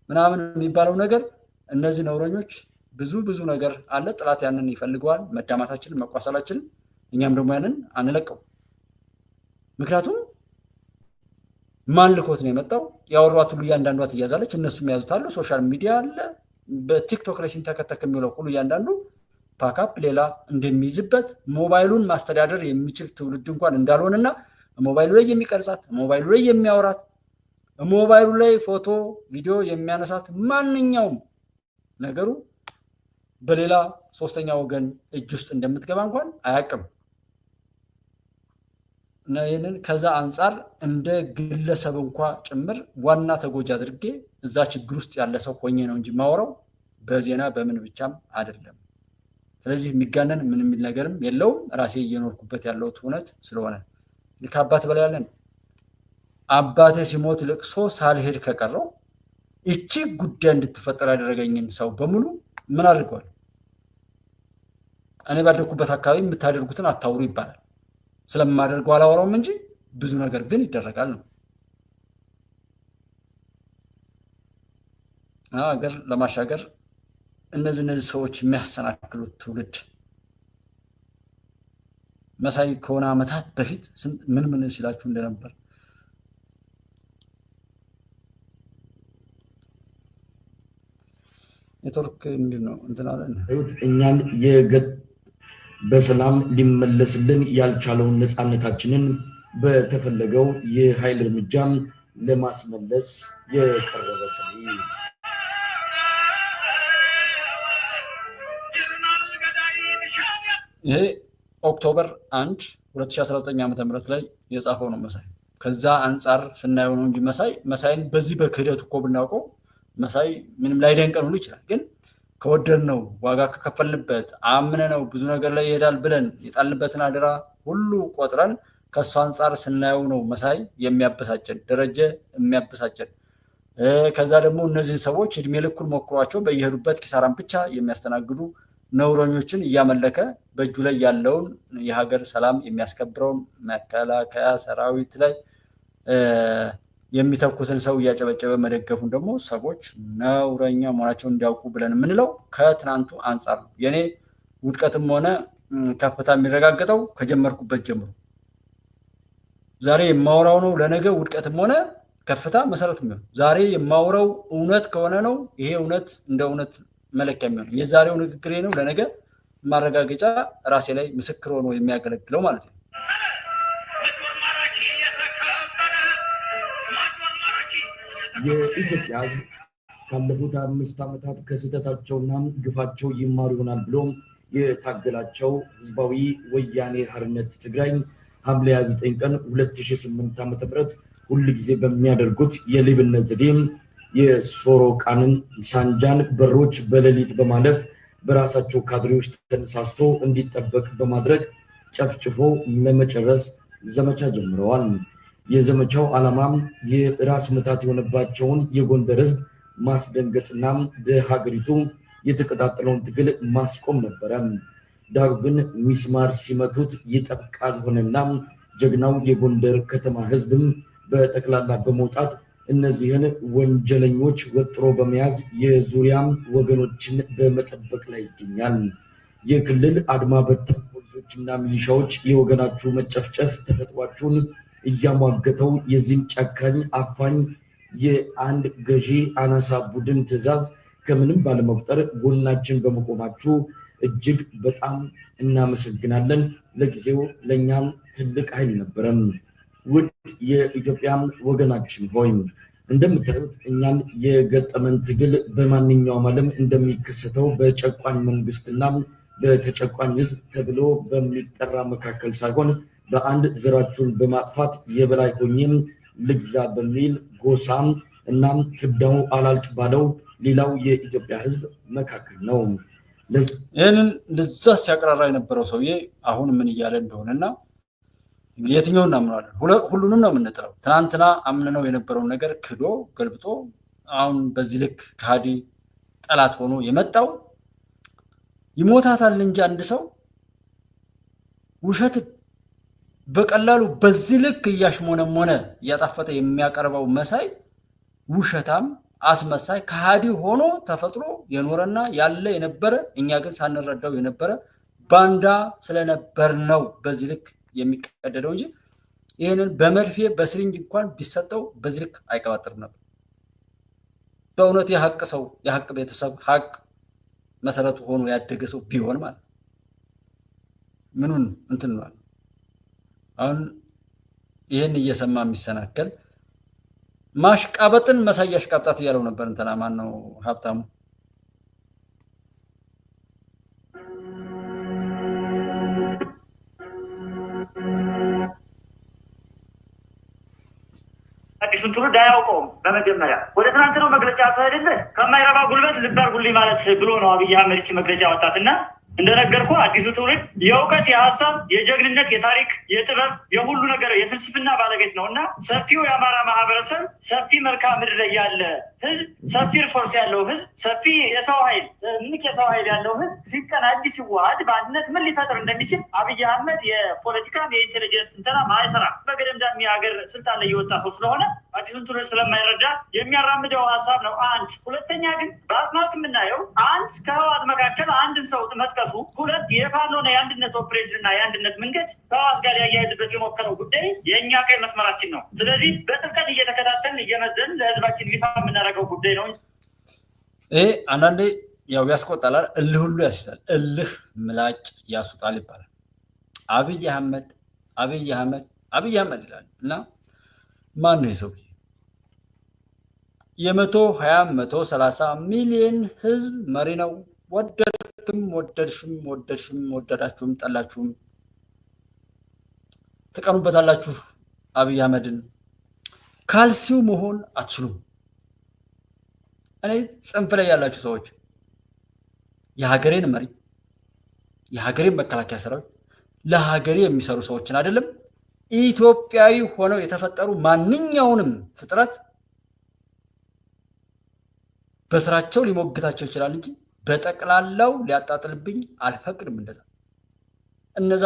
ምናምን የሚባለው ነገር እነዚህ ነውረኞች ብዙ ነገር አለ። ጥላት ያንን ይፈልገዋል፣ መዳማታችንን፣ መቋሰላችንን። እኛም ደግሞ ያንን አንለቀው። ምክንያቱም ማን ልኮት ነው የመጣው? ያወሯት ሁሉ እያንዳንዷ ትያዛለች። እነሱም ያዙታሉ። ሶሻል ሚዲያ አለ። በቲክቶክ ላይ ሲንተከተክ የሚለው ሁሉ እያንዳንዱ ፓካፕ ሌላ እንደሚይዝበት ሞባይሉን ማስተዳደር የሚችል ትውልድ እንኳን እንዳልሆነና ሞባይሉ ላይ የሚቀርጻት፣ ሞባይሉ ላይ የሚያወራት፣ ሞባይሉ ላይ ፎቶ ቪዲዮ የሚያነሳት ማንኛውም ነገሩ በሌላ ሶስተኛ ወገን እጅ ውስጥ እንደምትገባ እንኳን አያውቅም። እና ይህንን ከዛ አንጻር እንደ ግለሰብ እንኳ ጭምር ዋና ተጎጂ አድርጌ እዛ ችግር ውስጥ ያለ ሰው ሆኜ ነው እንጂ ማወራው በዜና በምን ብቻም አይደለም። ስለዚህ የሚጋነን ምን የሚል ነገርም የለውም። ራሴ እየኖርኩበት ያለው እውነት ስለሆነ ከአባት በላይ ያለን አባቴ ሲሞት ልቅሶ ሳልሄድ ከቀረው እቺ ጉዳይ እንድትፈጠር ያደረገኝን ሰው በሙሉ ምን አድርገዋል? እኔ ባደረኩበት አካባቢ የምታደርጉትን አታውሩ ይባላል። ስለማደርገው አላወራውም እንጂ ብዙ ነገር ግን ይደረጋል ነው። ሀገር ለማሻገር እነዚህ ሰዎች የሚያሰናክሉት ትውልድ መሳይ ከሆነ ዓመታት በፊት ምን ሲላችሁ እንደነበር ኔትወርክ ምንድነው እንትን አለ እኛን በሰላም ሊመለስልን ያልቻለውን ነፃነታችንን በተፈለገው የኃይል እርምጃ ለማስመለስ የቀረበ ጥሪ። ይሄ ኦክቶበር 1 2019 ዓ.ም ላይ የጻፈው ነው መሳይ። ከዛ አንፃር ስናየው ነው እንጂ መሳይን በዚህ በክህደቱ እኮ ብናውቀው መሳይ ምንም ላይ ደንቀን ሁሉ ይችላል። ግን ከወደድነው ዋጋ ከከፈልንበት አምነነው ብዙ ነገር ላይ ይሄዳል ብለን የጣልንበትን አደራ ሁሉ ቆጥረን ከሱ አንፃር ስናየው ነው መሳይ የሚያበሳጨን፣ ደረጀ የሚያበሳጨን። ከዛ ደግሞ እነዚህ ሰዎች እድሜ ልኩን ሞክሯቸው በየሄዱበት ኪሳራን ብቻ የሚያስተናግዱ ነውረኞችን እያመለከ በእጁ ላይ ያለውን የሀገር ሰላም የሚያስከብረውን መከላከያ ሰራዊት ላይ የሚተኩትን ሰው እያጨበጨበ መደገፉን ደግሞ ሰዎች ነውረኛ መሆናቸውን እንዲያውቁ ብለን የምንለው ከትናንቱ አንጻር ነው። የኔ ውድቀትም ሆነ ከፍታ የሚረጋገጠው ከጀመርኩበት ጀምሮ ዛሬ የማወራው ነው ለነገ ውድቀትም ሆነ ከፍታ መሰረት የሚሆን ዛሬ የማወራው እውነት ከሆነ ነው ይሄ እውነት እንደ እውነት መለኪያ የሚሆን የዛሬው ንግግሬ ነው ለነገ ማረጋገጫ ራሴ ላይ ምስክር ሆኖ የሚያገለግለው ማለት ነው። የኢትዮጵያ ሕዝብ ካለፉት 5 ዓመታት ከስህተታቸውና ግፋቸው ይማሩ ይሆናል ብሎ የታገላቸው ህዝባዊ ወያኔ ሓርነት ትግራይ ሐምሌ 29 ቀን 2008 ዓ.ም ሁሉ ጊዜ በሚያደርጉት የሌብነት ዘዴ የሶሮቃንን ሳንጃን በሮች በሌሊት በማለፍ በራሳቸው ካድሬዎች ተነሳስቶ እንዲጠበቅ በማድረግ ጨፍጭፎ ለመጨረስ ዘመቻ ጀምረዋል። የዘመቻው ዓላማም የራስ ምታት የሆነባቸውን የጎንደር ህዝብ ማስደንገጥና በሀገሪቱ የተቀጣጠለውን ትግል ማስቆም ነበረ። ዳሩ ግን ሚስማር ሲመቱት ይጠብቃል ሆነና ጀግናው የጎንደር ከተማ ህዝብም በጠቅላላ በመውጣት እነዚህን ወንጀለኞች ወጥሮ በመያዝ የዙሪያ ወገኖችን በመጠበቅ ላይ ይገኛል። የክልል አድማ በታኝ ፖሊሶችና ሚሊሻዎች የወገናችሁ መጨፍጨፍ ተፈጥሯችሁን እያሟገተው የዚህን ጨካኝ አፋኝ የአንድ ገዢ አናሳ ቡድን ትዕዛዝ ከምንም ባለመቁጠር ጎናችን በመቆማችሁ እጅግ በጣም እናመሰግናለን። ለጊዜው ለእኛም ትልቅ ኃይል ነበረም። ውድ የኢትዮጵያ ወገናችን ሆይ እንደምታዩት እኛን የገጠመን ትግል በማንኛውም ዓለም እንደሚከሰተው በጨቋኝ መንግስትና በተጨቋኝ ህዝብ ተብሎ በሚጠራ መካከል ሳይሆን በአንድ ዘራችሁን በማጥፋት የበላይ ሆኜም ልግዛ በሚል ጎሳም እናም ፍዳው አላልቅ ባለው ሌላው የኢትዮጵያ ህዝብ መካከል ነው። ይህንን እንደዛ ሲያቀራራ የነበረው ሰውዬ አሁን ምን እያለ እንደሆነና የትኛውን እናምናለን? ሁሉንም ነው የምንጥለው። ትናንትና አምነነው የነበረውን ነገር ክዶ ገልብጦ አሁን በዚህ ልክ ከሃዲ ጠላት ሆኖ የመጣው ይሞታታል እንጂ አንድ ሰው ውሸት በቀላሉ በዚህ ልክ እያሽሞነሞነ እያጣፈጠ የሚያቀርበው መሳይ ውሸታም አስመሳይ ከሃዲ ሆኖ ተፈጥሮ የኖረና ያለ የነበረ እኛ ግን ሳንረዳው የነበረ ባንዳ ስለነበር ነው በዚህ ልክ የሚቀደደው እንጂ ይህንን በመርፌ በስሪንጅ እንኳን ቢሰጠው በዚህ ልክ አይቀባጥርም ነበር። በእውነት የሀቅ ሰው የሀቅ ቤተሰብ ሀቅ መሰረቱ ሆኖ ያደገ ሰው ቢሆን ማለት ምኑን እንትን ነው። አሁን ይህን እየሰማ የሚሰናከል ማሽቃበጥን መሳይ አሽቃብጣት እያለው ነበር። እንትና ማን ነው ሀብታሙ? አዲሱን ትውልድ አያውቀውም። በመጀመሪያ ወደ ትናንትናው መግለጫ ሳይደለ ከማይረባ ጉልበት ልባር ጉልኝ ማለት ብሎ ነው አብይ አህመድ መግለጫ ወጣትና እንደነገርኩ አዲሱ ትውልድ የእውቀት፣ የሀሳብ፣ የጀግንነት፣ የታሪክ፣ የጥበብ፣ የሁሉ ነገር የፍልስፍና ባለቤት ነው እና ሰፊው የአማራ ማህበረሰብ ሰፊ መልክዓ ምድር ላይ ያለ ህዝብ፣ ሰፊ ሪሶርስ ያለው ህዝብ፣ ሰፊ የሰው ኃይል የሰው ኃይል ያለው ህዝብ ሲቀናጅ ሲዋሃድ በአንድነት ምን ሊፈጥር እንደሚችል አብይ አህመድ የፖለቲካ የኢንቴሊጀንስ ትንተና ማይሰራ በገደምዳሚ ሀገር ስልጣን ላይ የወጣ ሰው ስለሆነ አዲሱን ትውልድ ስለማይረዳ የሚያራምደው ሀሳብ ነው። አንድ ሁለተኛ ግን በአጽናት የምናየው አንድ ከህወሓት መካከል አንድን ሰው መጥቀሱ፣ ሁለት የፋኖና የአንድነት ኦፕሬሽን እና የአንድነት መንገድ ከህወሓት ጋር ያያይዝበት የሞከረው ጉዳይ የእኛ ቀይ መስመራችን ነው። ስለዚህ በጥልቀት እየተከታተልን እየመዘን ለህዝባችን ይፋ የምናደርገው ጉዳይ ነው። ይሄ አንዳንዴ ያው ያስቆጣል፣ እልህ ሁሉ ያስይዛል። እልህ ምላጭ ያስወጣል ይባላል። አብይ አህመድ ይላል እና ማን ነው የሰው የ120-130 ሚሊዮን ህዝብ መሪ ነው። ወደዳችሁም ጠላችሁም ተቀኑበታላችሁ። አብይ አህመድን ካልሲው መሆን አትችሉም። እኔ ጽንፍ ላይ ያላችሁ ሰዎች የሀገሬን መሪ የሀገሬን መከላከያ ሰራዊት ለሀገሬ የሚሰሩ ሰዎችን አይደለም ኢትዮጵያዊ ሆነው የተፈጠሩ ማንኛውንም ፍጥረት በስራቸው ሊሞግታቸው ይችላል እንጂ በጠቅላላው ሊያጣጥልብኝ አልፈቅድም። እነዛ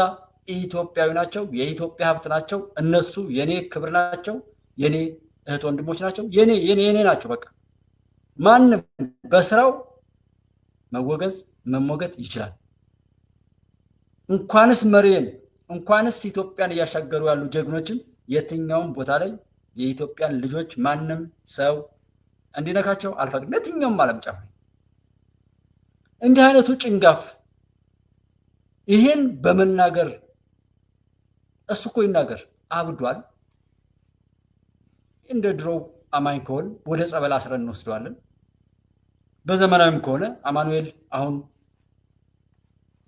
ኢትዮጵያዊ ናቸው፣ የኢትዮጵያ ሀብት ናቸው። እነሱ የኔ ክብር ናቸው፣ የኔ እህት ወንድሞች ናቸው፣ የኔ ናቸው። በቃ ማንም በስራው መወገዝ መሞገት ይችላል። እንኳንስ መሪን እንኳንስ ኢትዮጵያን እያሻገሩ ያሉ ጀግኖችም የትኛውም ቦታ ላይ የኢትዮጵያን ልጆች ማንም ሰው እንዲነካቸው አልፈቅድም። የትኛውም ዓለም ጫፍ እንዲህ አይነቱ ጭንጋፍ ይህን በመናገር እሱ እኮ ይናገር አብዷል። እንደ ድሮው አማኝ ከሆነ ወደ ጸበል አስረን እንወስደዋለን። በዘመናዊም ከሆነ አማኑኤል አሁን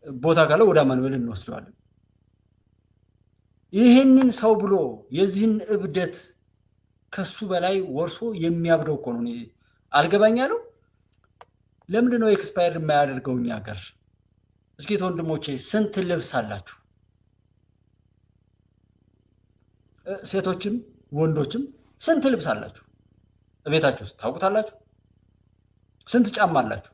ቦታ ካለ ወደ አማኑኤል እንወስደዋለን። ይህንን ሰው ብሎ የዚህን እብደት ከሱ በላይ ወርሶ የሚያብደው እኮ ነው። አልገባኛለሁ። ለምንድን ነው ኤክስፓየርድ የማያደርገው እኛ ሀገር? እስኪ ወንድሞቼ ስንት ልብስ አላችሁ? ሴቶችም ወንዶችም ስንት ልብስ አላችሁ? እቤታችሁ ውስጥ ታውቁታላችሁ? ስንት ጫማ አላችሁ?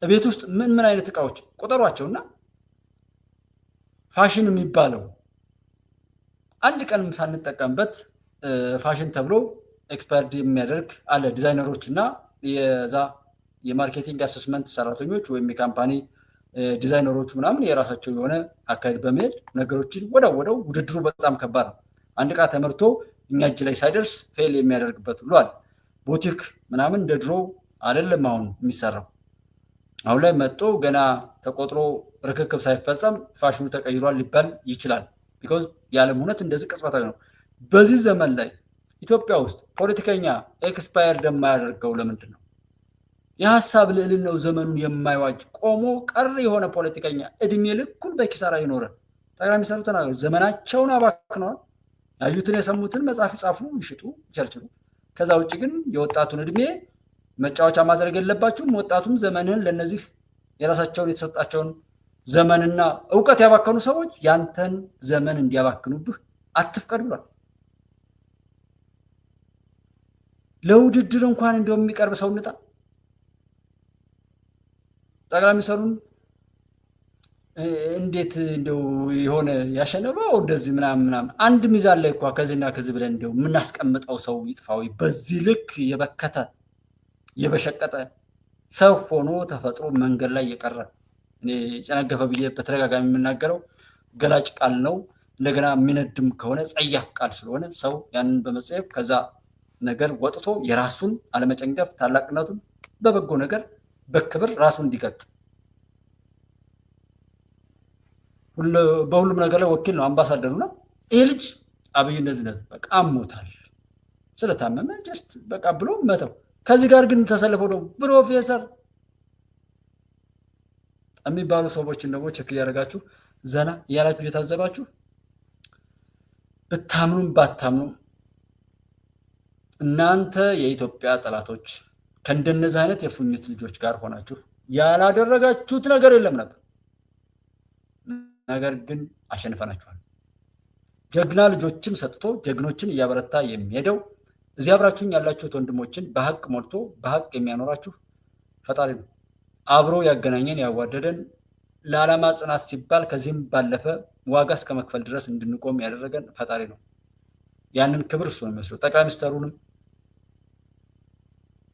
እቤት ውስጥ ምን አይነት እቃዎች ቁጠሯቸውና ፋሽን የሚባለው አንድ ቀንም ሳንጠቀምበት ፋሽን ተብሎ ኤክስፓየርድ የሚያደርግ አለ። ዲዛይነሮች እና የዛ የማርኬቲንግ አሰስመንት ሰራተኞች ወይም የካምፓኒ ዲዛይነሮች ምናምን የራሳቸው የሆነ አካሄድ በመሄድ ነገሮችን ወደው ውድድሩ በጣም ከባድ ነው። አንድ እቃ ተመርቶ እኛ እጅ ላይ ሳይደርስ ፌል የሚያደርግበት ሁሉ አለ። ቡቲክ ምናምን እንደ ድሮ አይደለም አሁን የሚሰራው። አሁን ላይ መጥቶ ገና ተቆጥሮ ርክክብ ሳይፈጸም ፋሽኑ ተቀይሯል ሊባል ይችላል። ቢኮዝ የዓለም እውነት እንደዚህ ቅጽበታዊ ነው። በዚህ ዘመን ላይ ኢትዮጵያ ውስጥ ፖለቲከኛ ኤክስፓየርድ የማያደርገው ለምንድን ነው? የሀሳብ ልዕልናው ዘመኑን የማይዋጅ ቆሞ ቀር የሆነ ፖለቲከኛ እድሜ ልኩን በኪሳራ ይኖረ ጠቅላይ ሚኒስትሩ ተናገሩ። ዘመናቸውን አባክነዋል። ያዩትን የሰሙትን መጽሐፍ ይጻፉ፣ ይሽጡ፣ ይቸርችሩ። ከዛ ውጭ ግን የወጣቱን እድሜ መጫወቻ ማድረግ የለባችሁም። ወጣቱም ዘመንህን ለነዚህ የራሳቸውን የተሰጣቸውን ዘመንና እውቀት ያባከኑ ሰዎች ያንተን ዘመን እንዲያባክኑብህ አትፍቀድ ብሏል። ለውድድር እንኳን እንደውም የሚቀርብ ሰው ንጣ። ጠቅላይ ሚኒስትሩን እንዴት እንደው የሆነ ያሸነፈው እንደዚህ ምናምን አንድ ሚዛን ላይ እንኳን ከዚህና ከዚህ ብለን እንደው የምናስቀምጠው ሰው ይጥፋው። በዚህ ልክ የበከተ የበሸቀጠ ሰው ሆኖ ተፈጥሮ መንገድ ላይ የቀረ እኔ ጨነገፈ ብዬ በተደጋጋሚ የምናገረው ገላጭ ቃል ነው። እንደገና የሚነድም ከሆነ ጸያፍ ቃል ስለሆነ ሰው ያንን በመጸየፍ ከዛ ነገር ወጥቶ የራሱን አለመጨንገፍ ታላቅነቱን በበጎ ነገር በክብር ራሱን እንዲቀጥ በሁሉም ነገር ላይ ወኪል ነው፣ አምባሳደሩ ነው። ይሄ ልጅ አብይ እንደዚህ በቃ አሞታል ስለታመመ ጀስት በቃ ብሎ መተው። ከዚህ ጋር ግን ተሰልፈው ደግሞ ፕሮፌሰር የሚባሉ ሰዎችን ደግሞ ቸክ እያደረጋችሁ ዘና እያላችሁ እየታዘባችሁ ብታምኑም ባታምኑም እናንተ የኢትዮጵያ ጠላቶች ከእንደነዚህ አይነት የፉኝት ልጆች ጋር ሆናችሁ ያላደረጋችሁት ነገር የለም ነበር። ነገር ግን አሸንፈናችኋል። ጀግና ልጆችን ሰጥቶ ጀግኖችን እያበረታ የሚሄደው እዚህ አብራችሁኝ ያላችሁት ወንድሞችን በሐቅ ሞልቶ በሐቅ የሚያኖራችሁ ፈጣሪ ነው። አብሮ ያገናኘን ያዋደደን ለዓላማ ጽናት ሲባል ከዚህም ባለፈ ዋጋ እስከ መክፈል ድረስ እንድንቆም ያደረገን ፈጣሪ ነው። ያንን ክብር እሱ ነው የሚወስደው። ጠቅላይ ሚኒስትሩንም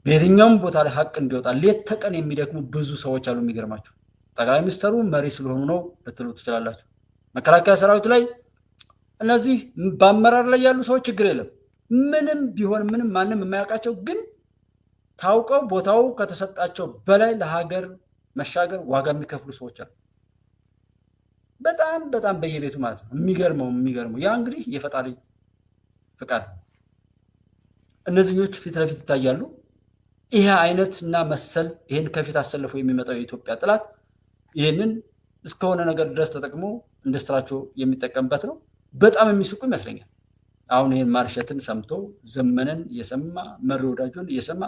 በየትኛውም ቦታ ላይ ሐቅ እንዲወጣ ሌት ተቀን የሚደክሙ ብዙ ሰዎች አሉ። የሚገርማችሁ ጠቅላይ ሚኒስትሩ መሪ ስለሆኑ ነው ልትሉ ትችላላችሁ። መከላከያ ሰራዊት ላይ እነዚህ በአመራር ላይ ያሉ ሰዎች ችግር የለም። ምንም ቢሆን ምንም ማንም የማያውቃቸው ግን ታውቀው ቦታው ከተሰጣቸው በላይ ለሀገር መሻገር ዋጋ የሚከፍሉ ሰዎች አሉ። በጣም በጣም በየቤቱ ማለት ነው። የሚገርመው ያ እንግዲህ የፈጣሪ ፍቃድ። እነዚህኞች ፊት ለፊት ይታያሉ። ይሄ አይነት እና መሰል ይሄን ከፊት አሰልፎ የሚመጣው የኢትዮጵያ ጥላት ይሄንን እስከሆነ ነገር ድረስ ተጠቅሞ እንደ ስራቸው የሚጠቀምበት ነው። በጣም የሚስቁ ይመስለኛል። አሁን ይሄን ማርሸትን ሰምቶ ዘመንን እየሰማ መሪ ወዳጆን እየሰማ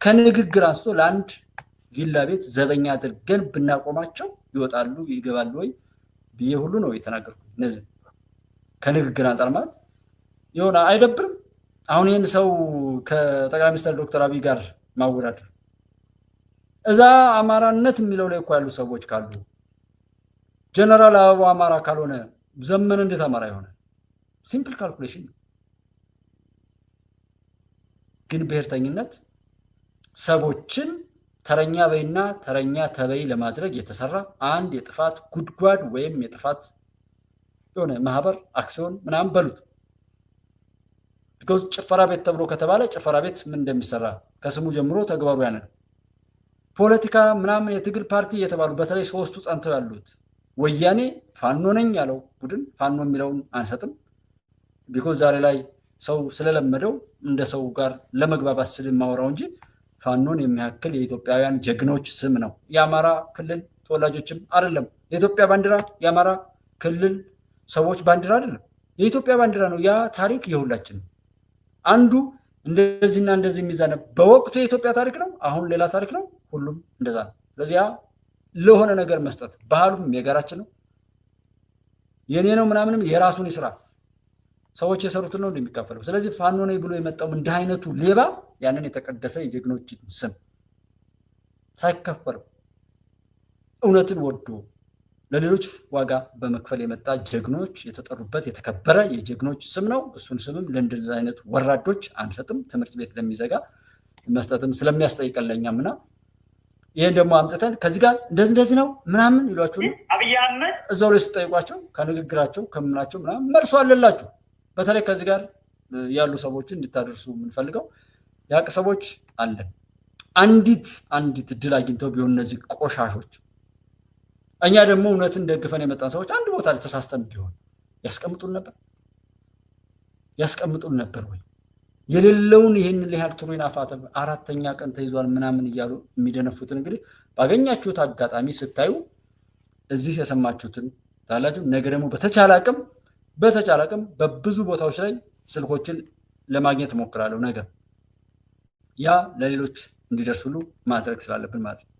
ከንግግር አንስቶ ለአንድ ቪላ ቤት ዘበኛ አድርገን ብናቆማቸው ይወጣሉ ይገባሉ ወይ ብዬ ሁሉ ነው የተናገርኩ። እነዚህ ከንግግር አንጻር ማለት የሆነ አይደብርም? አሁን ይህን ሰው ከጠቅላይ ሚኒስትር ዶክተር አብይ ጋር ማወዳደር እዛ አማራነት የሚለው ላይ እኮ ያሉ ሰዎች ካሉ ጀነራል አበባው አማራ ካልሆነ ዘመን እንዴት አማራ ይሆነ? ሲምፕል ካልኩሌሽን ነው። ግን ብሔርተኝነት ሰዎችን ተረኛ በይና ተረኛ ተበይ ለማድረግ የተሰራ አንድ የጥፋት ጉድጓድ ወይም የጥፋት የሆነ ማህበር አክሲዮን ምናምን በሉት። ቢኮዝ ጭፈራ ቤት ተብሎ ከተባለ ጭፈራ ቤት ምን እንደሚሰራ ከስሙ ጀምሮ ተግባሩ ያነ ፖለቲካ ምናምን የትግል ፓርቲ የተባሉ በተለይ ሶስቱ ጸንተው ያሉት ወያኔ ፋኖ ነኝ ያለው ቡድን ፋኖ የሚለውን አንሰጥም። ቢኮዝ ዛሬ ላይ ሰው ስለለመደው እንደ ሰው ጋር ለመግባባት ስል ማወራው እንጂ ፋኖን የሚያክል የኢትዮጵያውያን ጀግኖች ስም ነው። የአማራ ክልል ተወላጆችም አይደለም። የኢትዮጵያ ባንዲራ የአማራ ክልል ሰዎች ባንዲራ አይደለም፣ የኢትዮጵያ ባንዲራ ነው። ያ ታሪክ የሁላችን ነው። አንዱ እንደዚህና እንደዚህ የሚዛነ በወቅቱ የኢትዮጵያ ታሪክ ነው፣ አሁን ሌላ ታሪክ ነው። ሁሉም እንደዛ ነው። ስለዚህ ያ ለሆነ ነገር መስጠት ባህሉም የጋራችን ነው። የኔ ነው ምናምንም የራሱን ይስራ። ሰዎች የሰሩትን ነው እንደሚካፈለው። ስለዚህ ፋኖ ነኝ ብሎ የመጣው እንደ አይነቱ ሌባ ያንን የተቀደሰ የጀግኖችን ስም ሳይከፈለው እውነትን ወዶ ለሌሎች ዋጋ በመክፈል የመጣ ጀግኖች የተጠሩበት የተከበረ የጀግኖች ስም ነው። እሱን ስምም ለእንደዚህ አይነት ወራዶች አንሰጥም። ትምህርት ቤት ለሚዘጋ መስጠትም ስለሚያስጠይቀን ለእኛምና ይሄን ደግሞ አምጥተን ከዚህ ጋር እንደዚህ ነው ምናምን ይሏችሁ ነው። አብይ አህመድ እዛው ላይ ስጠይቋቸው ከንግግራቸው ከምናቸው ምናምን መልሶ አለላችሁ። በተለይ ከዚህ ጋር ያሉ ሰዎችን እንድታደርሱ የምንፈልገው ያቅ ሰዎች አለን። አንዲት እድል አግኝተው ቢሆን እነዚህ ቆሻሾች እኛ ደግሞ እውነትን ደግፈን የመጣን ሰዎች አንድ ቦታ ላይ ተሳስተን ቢሆን ያስቀምጡን ነበር ወይ? የሌለውን ይህንን ያህል ቱሪን አፋተ 4ኛ ቀን ተይዟል ምናምን እያሉ የሚደነፉትን እንግዲህ ባገኛችሁት አጋጣሚ ስታዩ እዚህ የሰማችሁትን ታላችሁ። ነገ ደግሞ በተቻለ አቅም በብዙ ቦታዎች ላይ ስልኮችን ለማግኘት እሞክራለሁ። ነገር ያ ለሌሎች እንዲደርሱሉ ማድረግ ስላለብን ማለት ነው።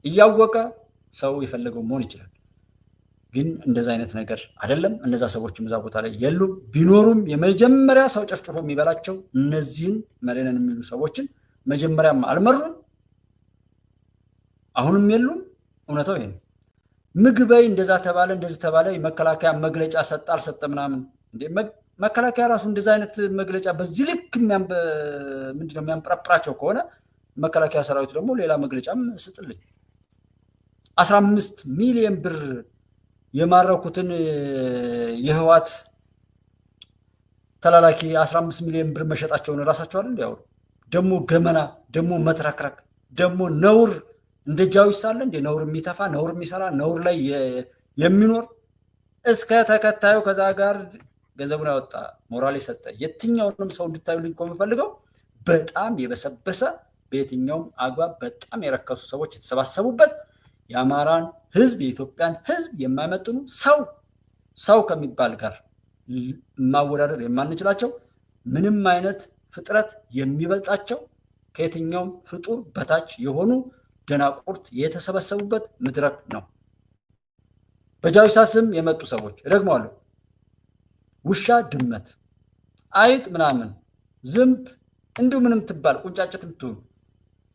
እያወቀ ሰው የፈለገው መሆን ይችላል። ግን እንደዛ አይነት ነገር አይደለም። እነዛ ሰዎችም እዛ ቦታ ላይ የሉም። ቢኖሩም የመጀመሪያ ሰው ጨፍጭፎ የሚበላቸው እነዚህን መሪነን የሚሉ ሰዎችን መጀመሪያም አልመሩም፣ አሁንም የሉም። እውነታው ይሄ ነው። ምግበይ እንደዛ ተባለ እንደዚህ ተባለ፣ መከላከያ መግለጫ ሰጠ አልሰጠ ምናምን እንዴ መከላከያ ራሱ እንደዛ አይነት መግለጫ በዚህ ልክ ምንድነው የሚያምጠራጥራቸው ከሆነ መከላከያ ሰራዊት ደግሞ ሌላ መግለጫም ስጥልኝ። 15 ሚሊዮን ብር የማረኩትን የህዋት ተላላኪ 15 ሚሊዮን ብር መሸጣቸውን ራሳቸው አይደል ያው ደሞ ገመና ደሞ መትረክረክ ደሞ ነውር እንደ ጃዊስ አለ እንደ ነውር የሚተፋ ነውር የሚሰራ ነውር ላይ የሚኖር እስከ ተከታዩ ከዛ ጋር ገንዘቡን ያወጣ ሞራል የሰጠ የትኛውንም ሰው እንድታዩልኝ የምፈልገው በጣም የበሰበሰ በየትኛውም አግባብ በጣም የረከሱ ሰዎች የተሰባሰቡበት የአማራን ህዝብ የኢትዮጵያን ህዝብ የማይመጥኑ ሰው ከሚባል ጋር ማወዳደር የማንችላቸው ምንም አይነት ፍጥረት የሚበልጣቸው ከየትኛውም ፍጡር በታች የሆኑ ደናቁርት የተሰበሰቡበት መድረክ ነው። በጃዊሳ ስም የመጡ ሰዎች እደግመዋለሁ፣ ውሻ፣ ድመት፣ አይጥ ምናምን ዝንብ እንዲሁ ምንም ትባል ቁንጫጭት ምትሆኑ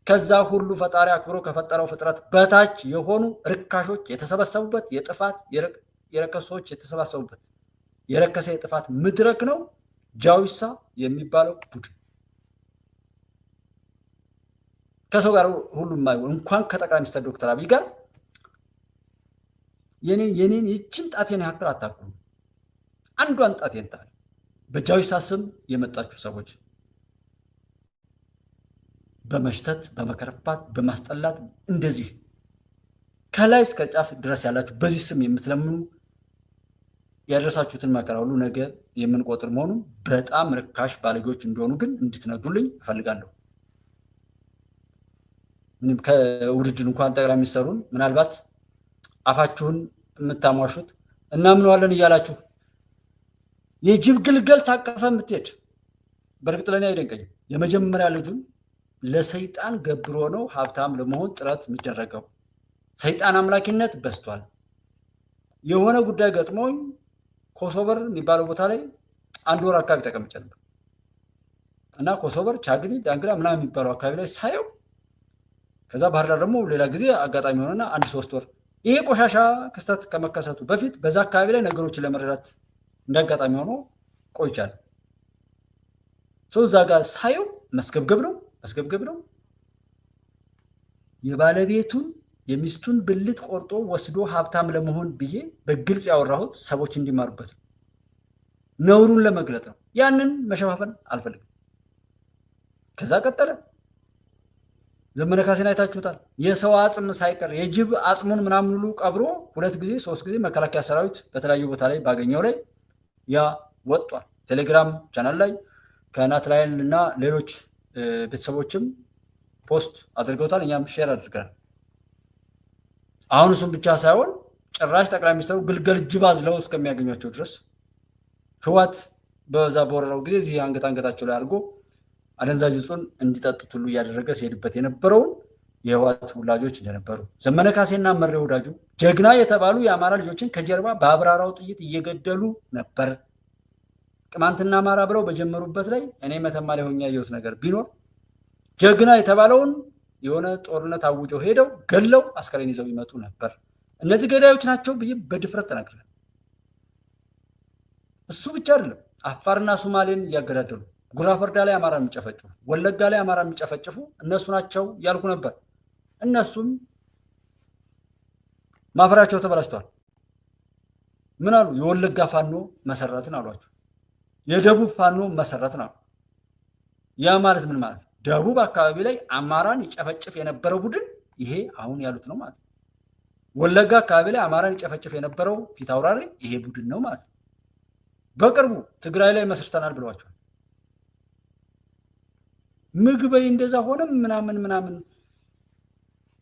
ከዛ ሁሉ ፈጣሪ አክብሮ ከፈጠረው ፍጥረት በታች የሆኑ ርካሾች የተሰበሰቡበት የጥፋት የረከሶች የተሰባሰቡበት የረከሰ የጥፋት መድረክ ነው ጃዊሳ የሚባለው ቡድን። ከሰው ጋር ሁሉም ማይሆን እንኳን ከጠቅላይ ሚኒስትር ዶክተር አብይ ጋር የኔን ይችን ጣቴን ያክል አታውቁም። አንዷን ጣቴን ታል በጃዊሳ ስም የመጣችሁ ሰዎች በመሽተት በመከረፋት በማስጠላት እንደዚህ ከላይ እስከ ጫፍ ድረስ ያላችሁ በዚህ ስም የምትለምኑ ያደረሳችሁትን መከራ ሁሉ ነገ የምንቆጥር መሆኑን በጣም ርካሽ ባለጌዎች እንደሆኑ ግን እንድትነግሩልኝ እፈልጋለሁ። ምንም ከውድድር እንኳን ጠቅላይ ሚኒስትሩን ምናልባት አፋችሁን የምታሟሹት እናምነዋለን እያላችሁ የጅብ ግልገል ታቀፈ የምትሄድ በእርግጥ ለእኔ አይደንቀኝም። የመጀመሪያ ልጁን ለሰይጣን ገብሮ ነው ሀብታም ለመሆን ጥረት የሚደረገው። ሰይጣን አምላኪነት በስቷል። የሆነ ጉዳይ ገጥሞኝ ኮሶበር የሚባለው ቦታ ላይ 1 ወር አካባቢ ተቀምጬ ነበር እና ኮሶበር፣ ቻግኒ፣ ዳንግላ ምናምን የሚባለው አካባቢ ላይ ሳየው ከዛ ባህር ዳር ደግሞ ሌላ ጊዜ አጋጣሚ ሆነና 1-3 ወር ይሄ ቆሻሻ ክስተት ከመከሰቱ በፊት በዛ አካባቢ ላይ ነገሮችን ለመረዳት እንዳጋጣሚ ሆኖ ቆይቻለሁ። እዛ ጋር ሳየው መስገብገብ ነው። የባለቤቱን የሚስቱን ብልት ቆርጦ ወስዶ ሀብታም ለመሆን ብዬ በግልጽ ያወራሁት ሰዎች እንዲማሩበት ነው። ነውሩን ለመግለጥ ነው። ያንን መሸፋፈን አልፈልግም። ከዛ ቀጠለ። ዘመነ ካሴን አይታችሁታል። የሰው አጽም ሳይቀር የጅብ አጽሙን ምናምን ሁሉ ቀብሮ 2 ጊዜ 3 ጊዜ መከላከያ ሰራዊት በተለያዩ ቦታ ላይ ባገኘው ላይ ያ ወጥቷል። ቴሌግራም ቻናል ላይ ከናትናኤል እና ሌሎች ቤተሰቦችም ፖስት አድርገውታል። እኛም ሼር አድርገናል። አሁን እሱም ብቻ ሳይሆን ጭራሽ ጠቅላይ ሚኒስትሩ ግልገል ጅብ አዝለው እስከሚያገኟቸው ድረስ ህዋት በዛ በወረረው ጊዜ እዚህ አንገታቸው ላይ አድርጎ አደንዛዥ እጹን እንዲጠጡት ሁሉ እያደረገ ሲሄድበት የነበረውን የህዋት ውላጆች እንደነበሩ ዘመነ ካሴና መሬ ወዳጁ ጀግና የተባሉ የአማራ ልጆችን ከጀርባ በአብራራው ጥይት እየገደሉ ነበር። ቅማንትና አማራ ብለው በጀመሩበት ላይ እኔ መተማ ላይ ሆኜ ያየሁት ነገር ቢኖር ጀግና የተባለውን የሆነ ጦርነት አውጀው ሄደው ገለው አስከሬን ይዘው ይመጡ ነበር። እነዚህ ገዳዮች ናቸው ብዬ በድፍረት ተናግረናል። እሱ ብቻ አይደለም፣ አፋርና ሶማሌን እያገዳደሉ ጉራ ፈርዳ ላይ አማራ የሚጨፈጭፉ፣ ወለጋ ላይ አማራ የሚጨፈጭፉ እነሱ ናቸው ያልኩ ነበር። እነሱም ማፈራቸው ተበላሽቷል። ምን አሉ? የወለጋ ፋኖ መሰረትን አሏቸው። የደቡብ ፋኖ መሰረትን አሉ። ያ ማለት ምን ማለት ነው? ደቡብ አካባቢ ላይ አማራን ይጨፈጭፍ የነበረው ቡድን ይሄ አሁን ያሉት ነው ማለት ነው። ወለጋ አካባቢ ላይ አማራን ይጨፈጭፍ የነበረው ፊት አውራሪ ይሄ ቡድን ነው ማለት ነው። በቅርቡ ትግራይ ላይ መስርተናል ብለዋቸዋል። ምግበይ እንደዛ ሆነም ምናምን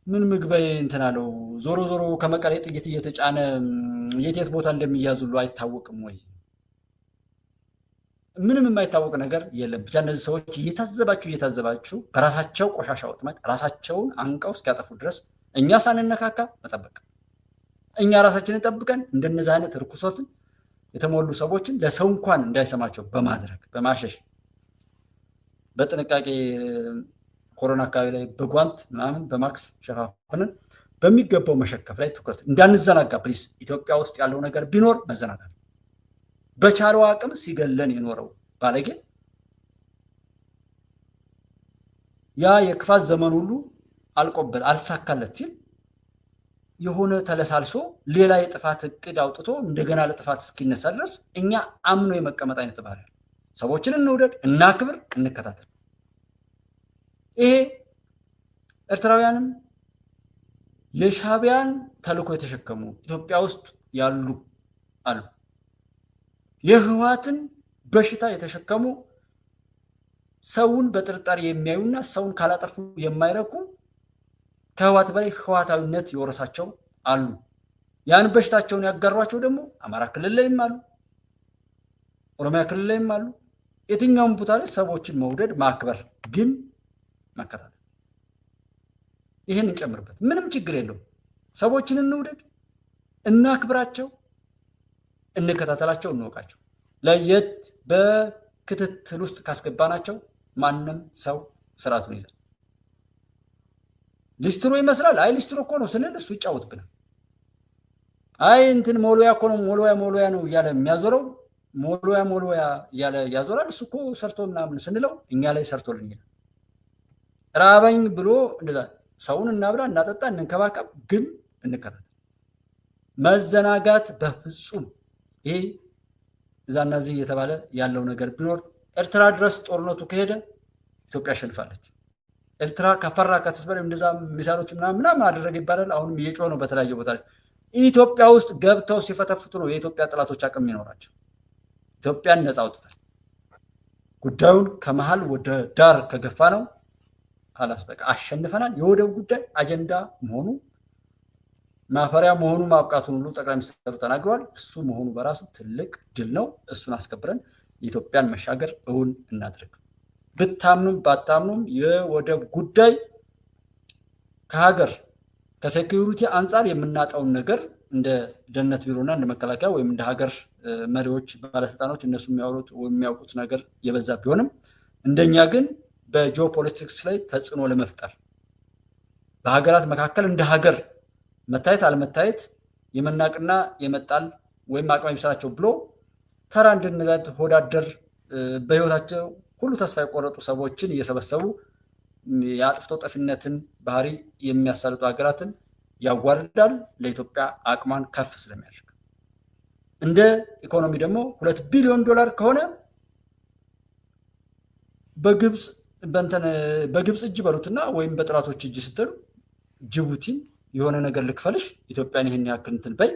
ምን ምግበይ እንትን አለው። ዞሮ ዞሮ ከመቀሌ ጥይት እየተጫነ የት ቦታ እንደሚያዙሉ አይታወቅም ወይ? ምንም የማይታወቅ ነገር የለም። ብቻ እነዚህ ሰዎች እየታዘባችሁ በራሳቸው ቆሻሻ ወጥመድ ራሳቸውን አንቀው እስኪያጠፉ ድረስ እኛ ሳንነካካ መጠበቅ፣ እኛ ራሳችንን ጠብቀን እንደነዚህ አይነት ርኩሶትን የተሞሉ ሰዎችን ለሰው እንኳን እንዳይሰማቸው በማድረግ በማሸሽ በጥንቃቄ ኮሮና አካባቢ ላይ በጓንት ምናምን በማክስ ሸፋፍነን በሚገባው መሸከፍ ላይ ትኩረት እንዳንዘናጋ ፕሊስ። ኢትዮጵያ ውስጥ ያለው ነገር ቢኖር መዘናጋት። በቻለው አቅም ሲገለን የኖረው ባለጌ ያ የክፋት ዘመን ሁሉ አልቆበት አልሳካለት ሲል የሆነ ተለሳልሶ ሌላ የጥፋት እቅድ አውጥቶ እንደገና ለጥፋት እስኪነሳ ድረስ እኛ አምኖ የመቀመጥ አይነት ባህል። ሰዎችን እንውደድ፣ እናክብር፣ እንከታተል። ይሄ ኤርትራውያንም የሻዕቢያን ተልዕኮ የተሸከሙ ኢትዮጵያ ውስጥ ያሉ አሉ። የህወሓትን በሽታ የተሸከሙ ሰውን በጥርጣሬ የሚያዩና ሰውን ካላጠፉ የማይረኩ ከህወሓት በላይ ህወሓታዊነት የወረሳቸው አሉ። ያን በሽታቸውን ያጋሯቸው ደግሞ አማራ ክልል ላይም አሉ፣ ኦሮሚያ ክልል ላይም አሉ። የትኛውም ቦታ ላይ ሰዎችን መውደድ ማክበር ግን መከታተል። ይሄን እንጨምርበት፣ ምንም ችግር የለውም። ሰዎችን እንውደድ፣ እናክብራቸው፣ እንከታተላቸው፣ እንወቃቸው። ለየት በክትትል ውስጥ ካስገባናቸው ማንም ሰው ስርዓቱን ይዛል። ሊስትሮ ይመስላል። አይ ሊስትሮ እኮ ነው ስንል እሱ ይጫወትብናል። አይ እንትን ሞሎያ እኮ ነው ሞሎያ ነው እያለ የሚያዞረው ሞሎያ እያለ ያዞራል። እሱ እኮ ሰርቶ ምናምን ስንለው እኛ ላይ ሰርቶልን ይላል። ራበኝ ብሎ እንደዛ ሰውን እናብላ፣ እናጠጣ፣ እንንከባከብ፣ ግን እንከታተል። መዘናጋት በፍጹም ይሄ እዛና እዚህ እየተባለ ያለው ነገር ቢኖር ኤርትራ ድረስ ጦርነቱ ከሄደ ኢትዮጵያ አሸንፋለች። ኤርትራ ከፈራ ከተስበረ እንደዛ ሚሳይሎች ምናምን አደረገ ይባላል። አሁንም እየጮህ ነው በተለያየ ቦታ ላይ። ኢትዮጵያ ውስጥ ገብተው ሲፈተፍቱ ነው የኢትዮጵያ ጠላቶች አቅም ይኖራቸው። ኢትዮጵያን ነፃ አውጥታል። ጉዳዩን ከመሃል ወደ ዳር ከገፋ ነው ሀላስ በቃ አሸንፈናል። የወደብ ጉዳይ አጀንዳ መሆኑ ማፈሪያ መሆኑ ማብቃቱን ሁሉ ጠቅላይ ሚኒስትሩ ተናግረዋል። እሱ መሆኑ በራሱ ትልቅ ድል ነው። እሱን አስከብረን የኢትዮጵያን መሻገር እውን እናድርግ። ብታምኑም ባታምኑም የወደብ ጉዳይ ከሀገር ከሴኩሪቲ አንጻር የምናጣውን ነገር እንደ ደህንነት ቢሮና እንደ መከላከያ ወይም እንደ ሀገር መሪዎች ባለስልጣኖች እነሱ የሚያወሩት ወይም የሚያውቁት ነገር የበዛ ቢሆንም እንደኛ ግን በጂኦፖለቲክስ ላይ ተጽዕኖ ለመፍጠር በሀገራት መካከል እንደ ሀገር መታየት አለመታየት የመናቅና የመጣል ወይም አቅም ይብሳቸው ብሎ ተራ እንደነዛት ሆዳደር በህይወታቸው ሁሉ ተስፋ የቆረጡ ሰዎችን እየሰበሰቡ የአጥፍቶ ጠፊነትን ባህሪ የሚያሳልጡ ሀገራትን ያዋርዳል። ለኢትዮጵያ አቅሟን ከፍ ስለሚያደርግ እንደ ኢኮኖሚ ደግሞ $2 ቢሊዮን ከሆነ በግብፅ እጅ በሉትና ወይም በጥራቶች እጅ ስትሉ ጅቡቲን የሆነ ነገር ልክፈልሽ ኢትዮጵያን ይሄን ያክል እንትን በይ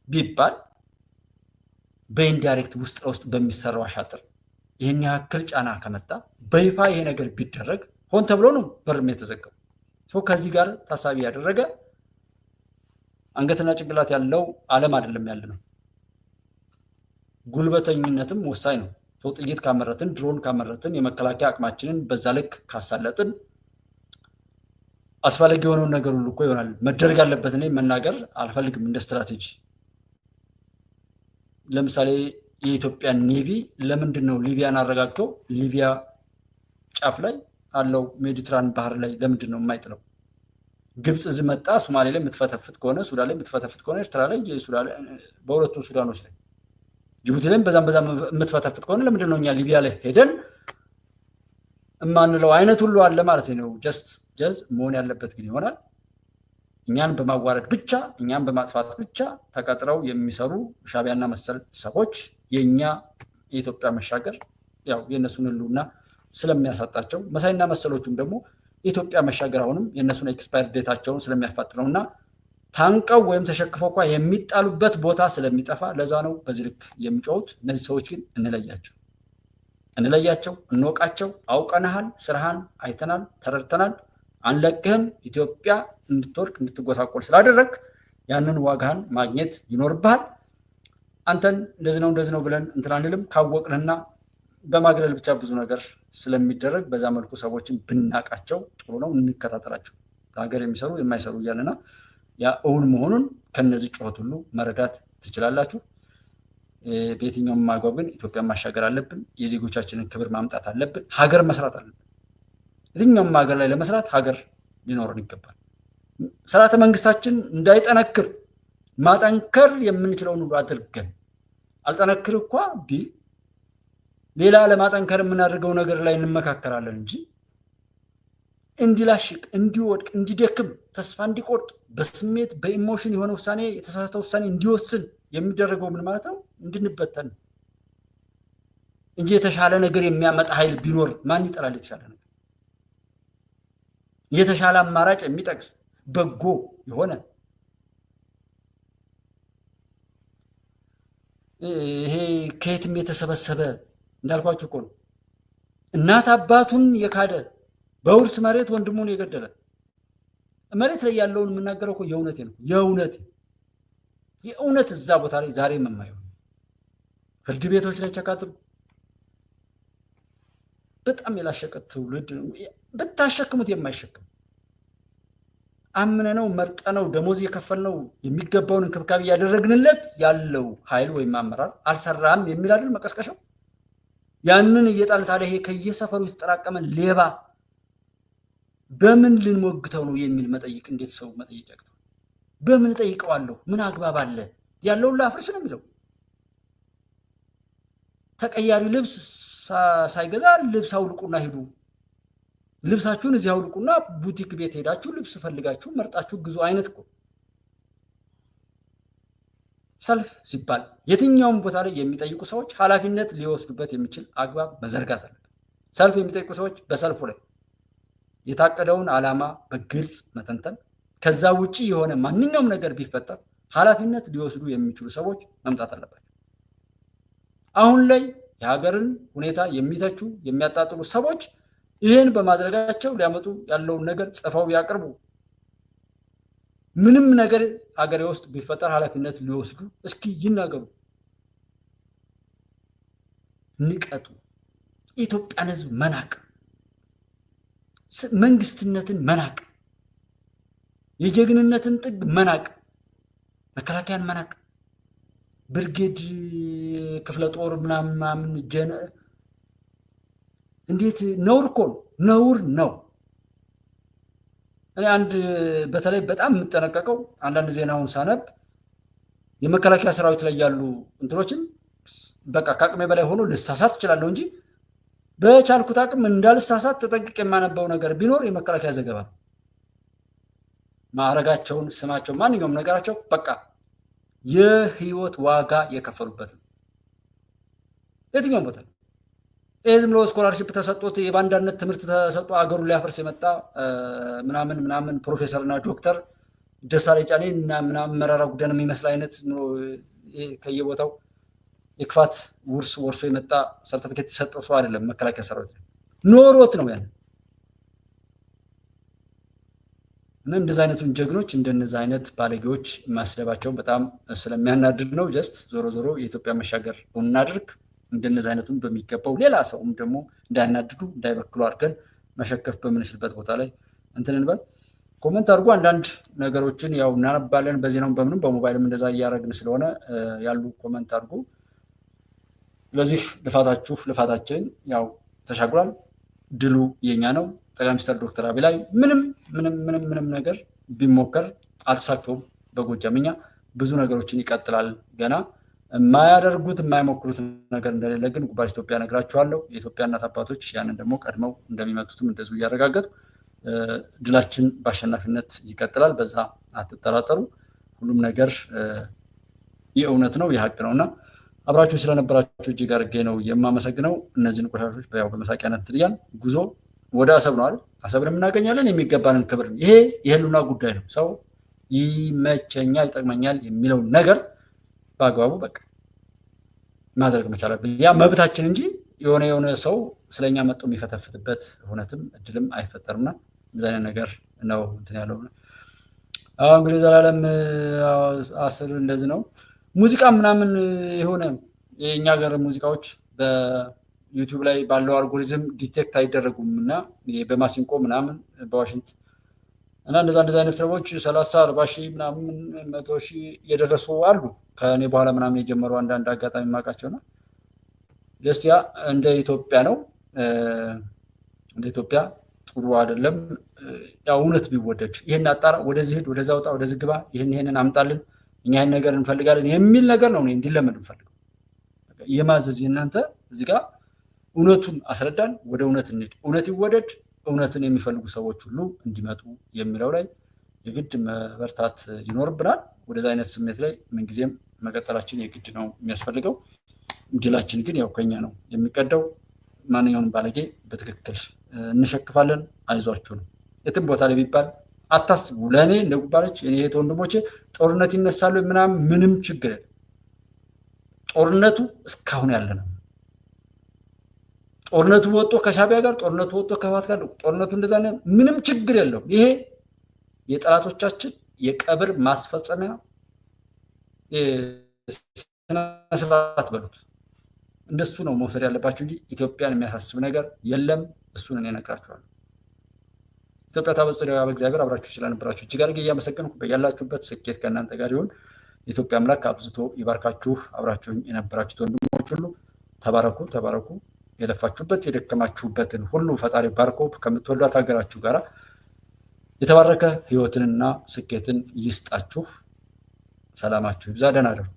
ቢባል በኢንዳይሬክት ውስጥ ለውስጥ በሚሰራው አሻጥር ይሄን ያክል ጫና ከመጣ በይፋ ይሄ ነገር ቢደረግ ሆን ተብሎ ነው በርም የተዘጋው። ከዚህ ጋር ታሳቢ ያደረገ አንገትና ጭንቅላት ያለው ዓለም አይደለም ያለነው። ጉልበተኝነትም ወሳኝ ነው። ጥይት ካመረትን፣ ድሮን ካመረትን፣ የመከላከያ አቅማችንን በዛ ልክ ካሳለጥን አስፈላጊ የሆነውን ነገር ሁሉ እኮ ይሆናል። መደረግ ያለበት እኔ መናገር አልፈልግም እንደ ስትራቴጂ። ለምሳሌ የኢትዮጵያ ኔቪ ለምንድን ነው ሊቢያን አረጋግቶ ሊቢያ ጫፍ ላይ አለው ሜዲትራን ባህር ላይ ለምንድን ነው የማይጥለው? ግብፅ እዚህ መጣ ሶማሌ ላይ የምትፈተፍት ከሆነ ሱዳን ላይ የምትፈተፍት ከሆነ ኤርትራ ላይ በሁለቱም ሱዳኖች ላይ ጅቡቲ ላይ በዛም የምትፈተፍት ከሆነ ለምንድን ነው እኛ ሊቢያ ላይ ሄደን እማንለው አይነት ሁሉ አለ ማለት ነው። ጀዝ መሆን ያለበት ግን ይሆናል እኛን በማዋረድ ብቻ እኛን በማጥፋት ብቻ ተቀጥረው የሚሰሩ ሻቢያና መሰል ሰዎች የኛ የኢትዮጵያ መሻገር ያው የነሱን ህልውና ስለሚያሳጣቸው መሳይና መሰሎቹም ደግሞ የኢትዮጵያ መሻገር አሁንም የነሱን ኤክስፓየር ዴታቸውን ስለሚያፋጥነውና ታንቀው ወይም ተሸክፈው እንኳን የሚጣሉበት ቦታ ስለሚጠፋ ለዛ ነው በዚህ ልክ የሚጮሁት። እነዚህ ሰዎች ግን እንለያቸው፣ እንወቃቸው። አውቀናሃል፣ ስራህን አይተናል፣ ተረድተናል፣ አንለቅህም። ኢትዮጵያ እንድትወድቅ እንድትጎሳቆል ስላደረግ ያንን ዋጋህን ማግኘት ይኖርብሃል። አንተን እንደዚህ ነው ብለን እንትን አንልም። ካወቅንና በማግለል ብቻ ብዙ ነገር ስለሚደረግ በዛ መልኩ ሰዎችን ብናቃቸው ጥሩ ነው። እንከታተላቸው ለሀገር የሚሰሩ የማይሰሩ እያለና ያ እውን መሆኑን ከነዚህ ጩኸት ሁሉ መረዳት ትችላላችሁ። በየትኛውም ማግባብ ግን ኢትዮጵያን ማሻገር አለብን። የዜጎቻችንን ክብር ማምጣት አለብን። ሀገር መስራት አለብን። የትኛውም ሀገር ላይ ለመስራት ሀገር ሊኖረን ይገባል። ስርዓተ መንግስታችን እንዳይጠነክር ማጠንከር የምንችለውን ሁሉ አድርገን አልጠነክር እንኳ ቢል ሌላ ለማጠንከር የምናደርገው ነገር ላይ እንመካከራለን እንጂ እንዲላሽቅ፣ እንዲወድቅ፣ እንዲደክም፣ ተስፋ እንዲቆርጥ በስሜት በኢሞሽን የሆነ ውሳኔ የተሳሳተ ውሳኔ እንዲወስን የሚደረገው ምን ማለት ነው? እንድንበተን እንጂ የተሻለ ነገር የሚያመጣ ኃይል ቢኖር ማን ይጠላል? የተሻለ ነገር የተሻለ አማራጭ የሚጠቅስ በጎ የሆነ ይሄ ከየትም የተሰበሰበ እንዳልኳችሁ እኮ ነው። እናት አባቱን የካደ በውርስ መሬት ወንድሙን የገደለ መሬት ላይ ያለውን የምናገረው እኮ የእውነቴ ነው። የእውነት እዛ ቦታ ላይ ዛሬ የማየው ፍርድ ቤቶች ላይ ቸካትሩ በጣም የላሸቀ ትውልድ ብታሸክሙት የማይሸክም አምነነው መርጠነው ደሞዝ የከፈልነው የሚገባውን እንክብካቤ ያደረግንለት ያለው ኃይል ወይም አመራር አልሰራም የሚል አይደል መቀስቀሻው? ያንን እየጣልን ታዲያ ይሄ ከየሰፈሩ የተጠራቀመ ሌባ በምን ልንሞግተው ነው የሚል መጠይቅ እንዴት ሰው መጠይቅ ያቅተው? በምን ጠይቀዋለሁ? ምን አግባብ አለ? ያለውን ላፍርስ ነው የሚለው። ተቀያሪ ልብስ ሳይገዛ ልብስ አውልቁና ሂዱ፣ ልብሳችሁን እዚህ አውልቁና ቡቲክ ቤት ሄዳችሁ ልብስ ፈልጋችሁ መርጣችሁ ግዙ አይነት እኮ። ሰልፍ ሲባል የትኛውም ቦታ ላይ የሚጠይቁ ሰዎች ኃላፊነት ሊወስዱበት የሚችል አግባብ መዘርጋት አለበት። ሰልፍ የሚጠይቁ ሰዎች በሰልፉ ላይ የታቀደውን ዓላማ በግልጽ መተንተን፣ ከዛ ውጪ የሆነ ማንኛውም ነገር ቢፈጠር ኃላፊነት ሊወስዱ የሚችሉ ሰዎች መምጣት አለባቸው። አሁን ላይ የሀገርን ሁኔታ የሚተቹ የሚያጣጥሉ ሰዎች ይህን በማድረጋቸው ሊያመጡ ያለውን ነገር ጽፈው ያቅርቡ። ምንም ነገር ሀገሬ ውስጥ ቢፈጠር ኃላፊነት ሊወስዱ እስኪ ይናገሩ። ንቀቱ፣ የኢትዮጵያን ሕዝብ መናቅ፣ መንግስትነትን መናቅ፣ የጀግንነትን ጥግ መናቅ፣ መከላከያን መናቅ፣ ብርጌድ ክፍለ ጦር ምናምን እንዴት ነውር እኮ ነው፣ ነውር ነው። እኔ አንድ በተለይ በጣም የምጠነቀቀው አንዳንድ ዜናውን ሳነብ የመከላከያ ሰራዊት ላይ ያሉ እንትኖችን በቃ ከአቅሜ በላይ ሆኖ ልሳሳት እችላለሁ እንጂ በቻልኩት አቅም እንዳልሳሳት ተጠንቅቄ የማነበው ነገር ቢኖር የመከላከያ ዘገባ ነው። ማዕረጋቸውን፣ ስማቸው፣ ማንኛውም ነገራቸው በቃ የህይወት ዋጋ የከፈሉበት ነው። የትኛውም ቦታ ዝም ብሎ ስኮላርሺፕ ተሰጥቶት የባንዳነት ትምህርት ተሰጥቶ አገሩን ሊያፈርስ የመጣ ምናምን ፕሮፌሰርና ዶክተር ደሳለኝ ጫኔ እና ምናምን መራራ ጉዳን የሚመስል አይነት ከየቦታው የክፋት ውርስ ወርሶ የመጣ ሰርቲፊኬት የተሰጠው ሰው አይደለም። መከላከያ ሰራዊት ኖሮት ነው ያን። እና እንደዚህ አይነቱን ጀግኖች እንደነዚህ አይነት ባለጌዎች ማስደባቸው በጣም ስለሚያናድድ ነው። ጀስት ዞሮ ዞሮ የኢትዮጵያ መሻገር እናድርግ። እንደነዚህ አይነቱን በሚገባው ሌላ ሰውም ደግሞ እንዳያናድዱ እንዳይበክሉ አድርገን መሸከፍ በምንችልበት ቦታ ላይ እንትን እንበል። ኮመንት አድርጉ። አንዳንድ ነገሮችን ያው እናነባለን በዜናውም በምንም በሞባይልም እንደዛ እያደረግን ስለሆነ ያሉ ኮመንት አድርጉ። ስለዚህ ልፋታችን ያው ተሻግሯል። ድሉ የኛ ነው። ጠቅላይ ሚኒስትር ዶክተር አብይ ላይ ምንም ነገር ቢሞከር አልተሳክቶም። በጎጃምኛ ብዙ ነገሮችን ይቀጥላል ገና የማያደርጉት የማይሞክሩት ነገር እንደሌለ ግን ጉባኤ ኢትዮጵያ ነግራቸዋለሁ። የኢትዮጵያ እናት አባቶች ያንን ደግሞ ቀድመው እንደሚመቱትም እንደዚሁ እያረጋገጡ ድላችን በአሸናፊነት ይቀጥላል። በዛ አትጠራጠሩ። ሁሉም ነገር የእውነት ነው የሀቅ ነውና አብራችሁ ስለነበራችሁ እጅግ አድርጌ ነው የማመሰግነው። እነዚህን ቆሻሾች በያው በመሳቂያነት ትልያን ጉዞ ወደ አሰብ ነው አይደል? አሰብን የምናገኛለን የሚገባንን ክብር። ይሄ የህሉና ጉዳይ ነው። ሰው ይመቸኛል ይጠቅመኛል የሚለው ነገር በአግባቡ በቃ ማድረግ መቻል አለብን። ያ መብታችን እንጂ የሆነ ሰው ስለኛ መጥቶ የሚፈተፍትበት እውነትም እድልም አይፈጠርምና እንደዚህ አይነት ነገር ነው እንትን ያለው። አሁን እንግዲህ ዘላለም 10 እንደዚህ ነው። ሙዚቃ ምናምን የሆነ የኛ ሀገር ሙዚቃዎች በዩቲዩብ ላይ ባለው አልጎሪዝም ዲቴክት አይደረጉም እና በማሲንቆ ምናምን በዋሽንት እና እንደዛ አይነት ሰዎች 30-40 ሺህ ምናምን 100 ሺህ የደረሱ አሉ። ከኔ በኋላ ምናምን የጀመሩ አንዳንድ አጋጣሚ ማቃቸውና ያ እንደ ኢትዮጵያ ነው። እንደ ኢትዮጵያ ጥሩ አይደለም። ያው እውነት ቢወደድ ይሄን አጣራ፣ ወደዚህ ሄድ፣ ወደዛ ወጣ፣ ወደዚህ ግባ፣ ይሄንን አምጣልን፣ እኛ ይሄን ነገር እንፈልጋለን የሚል ነገር ነው እንዲለመድ እንፈልገው። የማዘዝ እናንተ እዚህ ጋር እውነቱን አስረዳን፣ ወደ እውነት እንሂድ፣ እውነት ይወደድ፣ እውነትን የሚፈልጉ ሰዎች ሁሉ እንዲመጡ የሚለው ላይ የግድ መበርታት ይኖርብናል። ወደዛ አይነት ስሜት ላይ ምንጊዜም መቀጠላችን የግድ ነው የሚያስፈልገው። ድላችን ግን ያው ከኛ ነው የሚቀደው። ማንኛውንም ባለጌ በትክክል እንሸክፋለን። አይዟችሁ ነው። የትም ቦታ ላይ ቢባል አታስቡ። ለእኔ እንደ ጉባለች እኔ እህት ወንድሞቼ ጦርነት ይነሳሉ ምናምን ምንም ችግር የለም። ጦርነቱ እስካሁን ያለ ነው። ጦርነቱ ወጥቶ ከሻቢያ ጋር፣ ጦርነቱ ወጥቶ ከህወሓት ጋር፣ ጦርነቱ እንደዛ ምንም ችግር የለውም። ይሄ የጠላቶቻችን የቀብር ማስፈጸሚያ ስነስርዓት በሉት። እንደሱ ነው መውሰድ ያለባችሁ እንጂ ኢትዮጵያን የሚያሳስብ ነገር የለም። እሱን እኔ እነግራችኋለሁ። ኢትዮጵያ ታበጽሕ በእግዚአብሔር። አብራችሁ ስለነበራችሁ እጅግ አድርጌ እያመሰገንኩ በያላችሁበት ስኬት ከእናንተ ጋር ይሁን። የኢትዮጵያ አምላክ አብዝቶ ይባርካችሁ። አብራችሁኝ የነበራችሁት ወንድሞች ሁሉ ተባረኩ። የለፋችሁበት የደከማችሁበትን ሁሉ ፈጣሪ ባርኮ ከምትወዷት ሀገራችሁ ጋር የተባረከ ህይወትንና ስኬትን ይስጣችሁ። ሰላማችሁ ይብዛ። ደህና እደሩ።